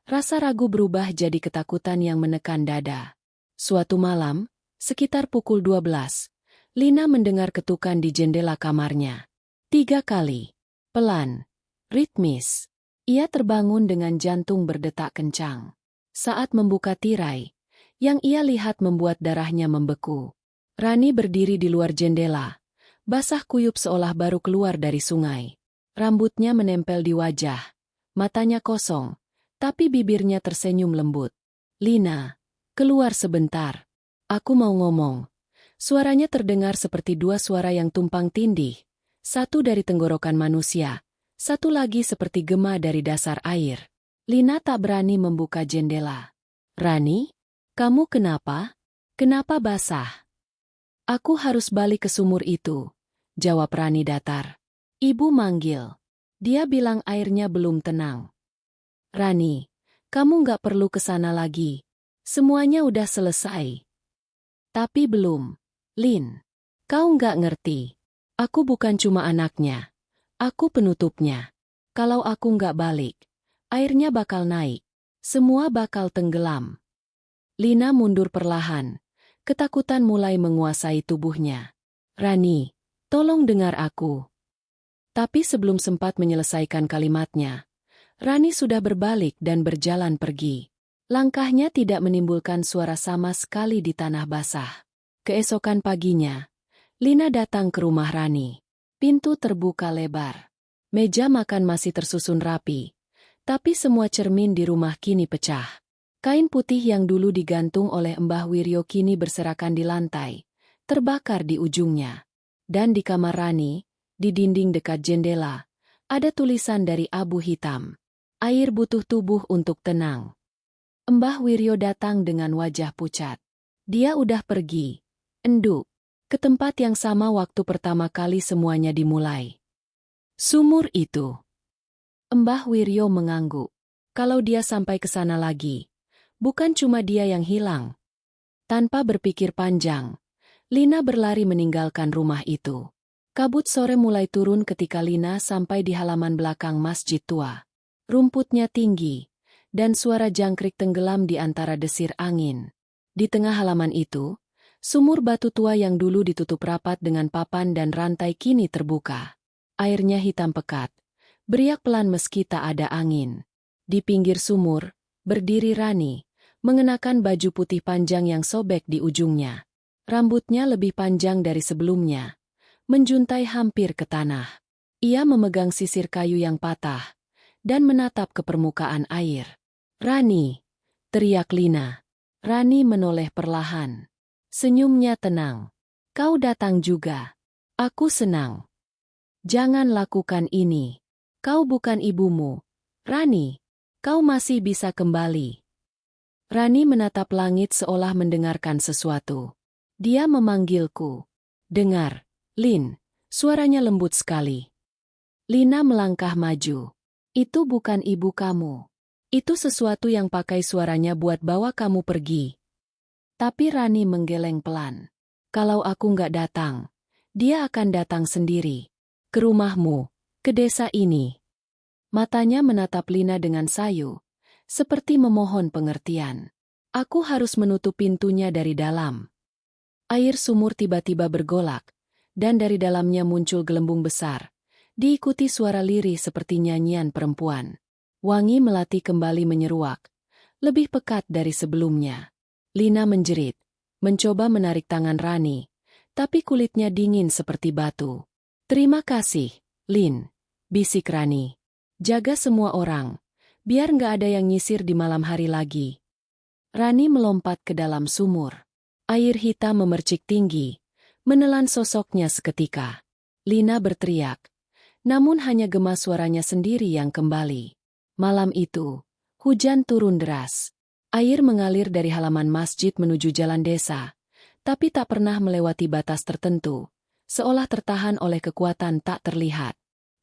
rasa ragu berubah jadi ketakutan yang menekan dada. Suatu malam, sekitar pukul 12, Lina mendengar ketukan di jendela kamarnya. 3 kali. Pelan. Ritmis. Ia terbangun dengan jantung berdetak kencang. Saat membuka tirai, yang ia lihat membuat darahnya membeku. Rani berdiri di luar jendela, basah kuyup seolah baru keluar dari sungai. Rambutnya menempel di wajah, matanya kosong, tapi bibirnya tersenyum lembut. Lina, keluar sebentar. Aku mau ngomong. Suaranya terdengar seperti dua suara yang tumpang tindih. Satu dari tenggorokan manusia, satu lagi seperti gema dari dasar air. Lina tak berani membuka jendela. Rani? Kamu kenapa? Kenapa basah? Aku harus balik ke sumur itu, jawab Rani datar. Ibu manggil. Dia bilang airnya belum tenang. Rani, kamu nggak perlu ke sana lagi. Semuanya udah selesai. Tapi belum. Lin, kau nggak ngerti. Aku bukan cuma anaknya. Aku penutupnya. Kalau aku nggak balik, airnya bakal naik. Semua bakal tenggelam. Lina mundur perlahan. Ketakutan mulai menguasai tubuhnya. Rani, tolong dengar aku. Tapi sebelum sempat menyelesaikan kalimatnya, Rani sudah berbalik dan berjalan pergi. Langkahnya tidak menimbulkan suara sama sekali di tanah basah. Keesokan paginya, Lina datang ke rumah Rani. Pintu terbuka lebar. Meja makan masih tersusun rapi, tapi semua cermin di rumah kini pecah. Kain putih yang dulu digantung oleh Mbah Wiryo kini berserakan di lantai, terbakar di ujungnya. Dan di kamar Rani, di dinding dekat jendela, ada tulisan dari abu hitam. Air butuh tubuh untuk tenang. Mbah Wiryo datang dengan wajah pucat. Dia udah pergi, enduk, ke tempat yang sama waktu pertama kali semuanya dimulai. Sumur itu. Mbah Wiryo mengangguk. Kalau dia sampai ke sana lagi, bukan cuma dia yang hilang. Tanpa berpikir panjang, Lina berlari meninggalkan rumah itu. Kabut sore mulai turun ketika Lina sampai di halaman belakang masjid tua. Rumputnya tinggi, dan suara jangkrik tenggelam di antara desir angin. Di tengah halaman itu, sumur batu tua yang dulu ditutup rapat dengan papan dan rantai kini terbuka. Airnya hitam pekat, beriak pelan meski tak ada angin. Di pinggir sumur, berdiri Rani, mengenakan baju putih panjang yang sobek di ujungnya. Rambutnya lebih panjang dari sebelumnya, menjuntai hampir ke tanah. Ia memegang sisir kayu yang patah, dan menatap ke permukaan air. Rani, teriak Lina. Rani menoleh perlahan. Senyumnya tenang. Kau datang juga. Aku senang. Jangan lakukan ini. Kau bukan ibumu. Rani, kau masih bisa kembali. Rani menatap langit seolah mendengarkan sesuatu. Dia memanggilku. Dengar, Lin, suaranya lembut sekali. Lina melangkah maju. Itu bukan ibu kamu. Itu sesuatu yang pakai suaranya buat bawa kamu pergi. Tapi Rani menggeleng pelan. Kalau aku nggak datang, dia akan datang sendiri. Ke rumahmu, ke desa ini. Matanya menatap Lina dengan sayu, seperti memohon pengertian. Aku harus menutup pintunya dari dalam. Air sumur tiba-tiba bergolak, dan dari dalamnya muncul gelembung besar, diikuti suara lirih seperti nyanyian perempuan. Wangi melati kembali menyeruak, lebih pekat dari sebelumnya. Lina menjerit, mencoba menarik tangan Rani, tapi kulitnya dingin seperti batu. Terima kasih, Lin, bisik Rani. Jaga semua orang. Biar nggak ada yang nyisir di malam hari lagi. Rani melompat ke dalam sumur. Air hitam memercik tinggi, menelan sosoknya seketika. Lina berteriak, namun hanya gema suaranya sendiri yang kembali. Malam itu, hujan turun deras. Air mengalir dari halaman masjid menuju jalan desa, tapi tak pernah melewati batas tertentu, seolah tertahan oleh kekuatan tak terlihat.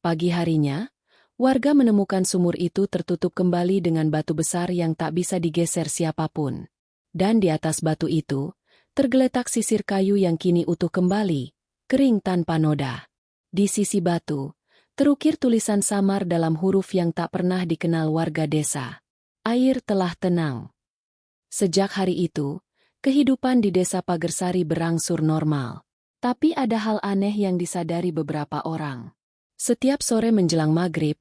Pagi harinya, warga menemukan sumur itu tertutup kembali dengan batu besar yang tak bisa digeser siapapun. Dan di atas batu itu, tergeletak sisir kayu yang kini utuh kembali, kering tanpa noda. Di sisi batu, terukir tulisan samar dalam huruf yang tak pernah dikenal warga desa. Air telah tenang. Sejak hari itu, kehidupan di desa Pagersari berangsur normal. Tapi ada hal aneh yang disadari beberapa orang. Setiap sore menjelang maghrib,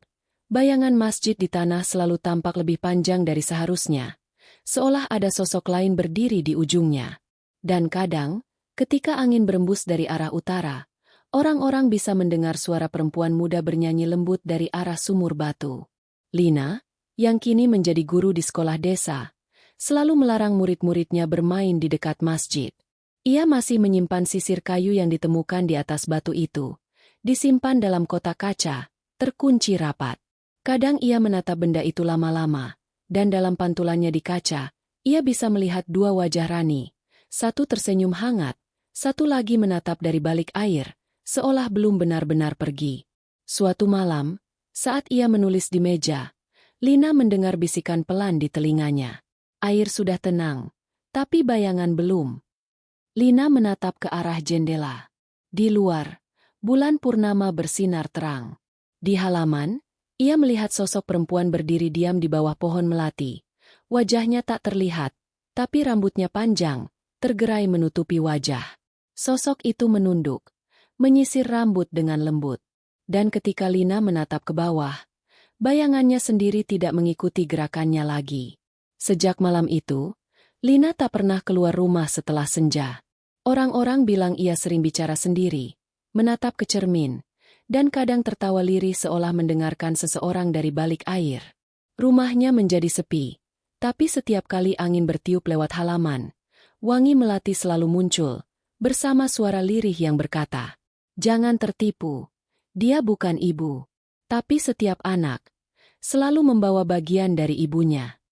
bayangan masjid di tanah selalu tampak lebih panjang dari seharusnya, seolah ada sosok lain berdiri di ujungnya. Dan kadang, ketika angin berembus dari arah utara, orang-orang bisa mendengar suara perempuan muda bernyanyi lembut dari arah sumur batu. Lina, yang kini menjadi guru di sekolah desa, selalu melarang murid-muridnya bermain di dekat masjid. Ia masih menyimpan sisir kayu yang ditemukan di atas batu itu, disimpan dalam kotak kaca, terkunci rapat. Kadang ia menatap benda itu lama-lama, dan dalam pantulannya di kaca, ia bisa melihat dua wajah Rani. Satu tersenyum hangat, satu lagi menatap dari balik air, seolah belum benar-benar pergi. Suatu malam, saat ia menulis di meja, Lina mendengar bisikan pelan di telinganya. Air sudah tenang, tapi bayangan belum. Lina menatap ke arah jendela. Di luar, bulan purnama bersinar terang. Di halaman, ia melihat sosok perempuan berdiri diam di bawah pohon melati. Wajahnya tak terlihat, tapi rambutnya panjang, tergerai menutupi wajah. Sosok itu menunduk, menyisir rambut dengan lembut. Dan ketika Lina menatap ke bawah, bayangannya sendiri tidak mengikuti gerakannya lagi. Sejak malam itu, Lina tak pernah keluar rumah setelah senja. Orang-orang bilang ia sering bicara sendiri, menatap ke cermin, dan kadang tertawa lirih seolah mendengarkan seseorang dari balik air. Rumahnya menjadi sepi, tapi setiap kali angin bertiup lewat halaman, wangi melati selalu muncul, bersama suara lirih yang berkata, "Jangan tertipu, dia bukan ibu, tapi setiap anak selalu membawa bagian dari ibunya."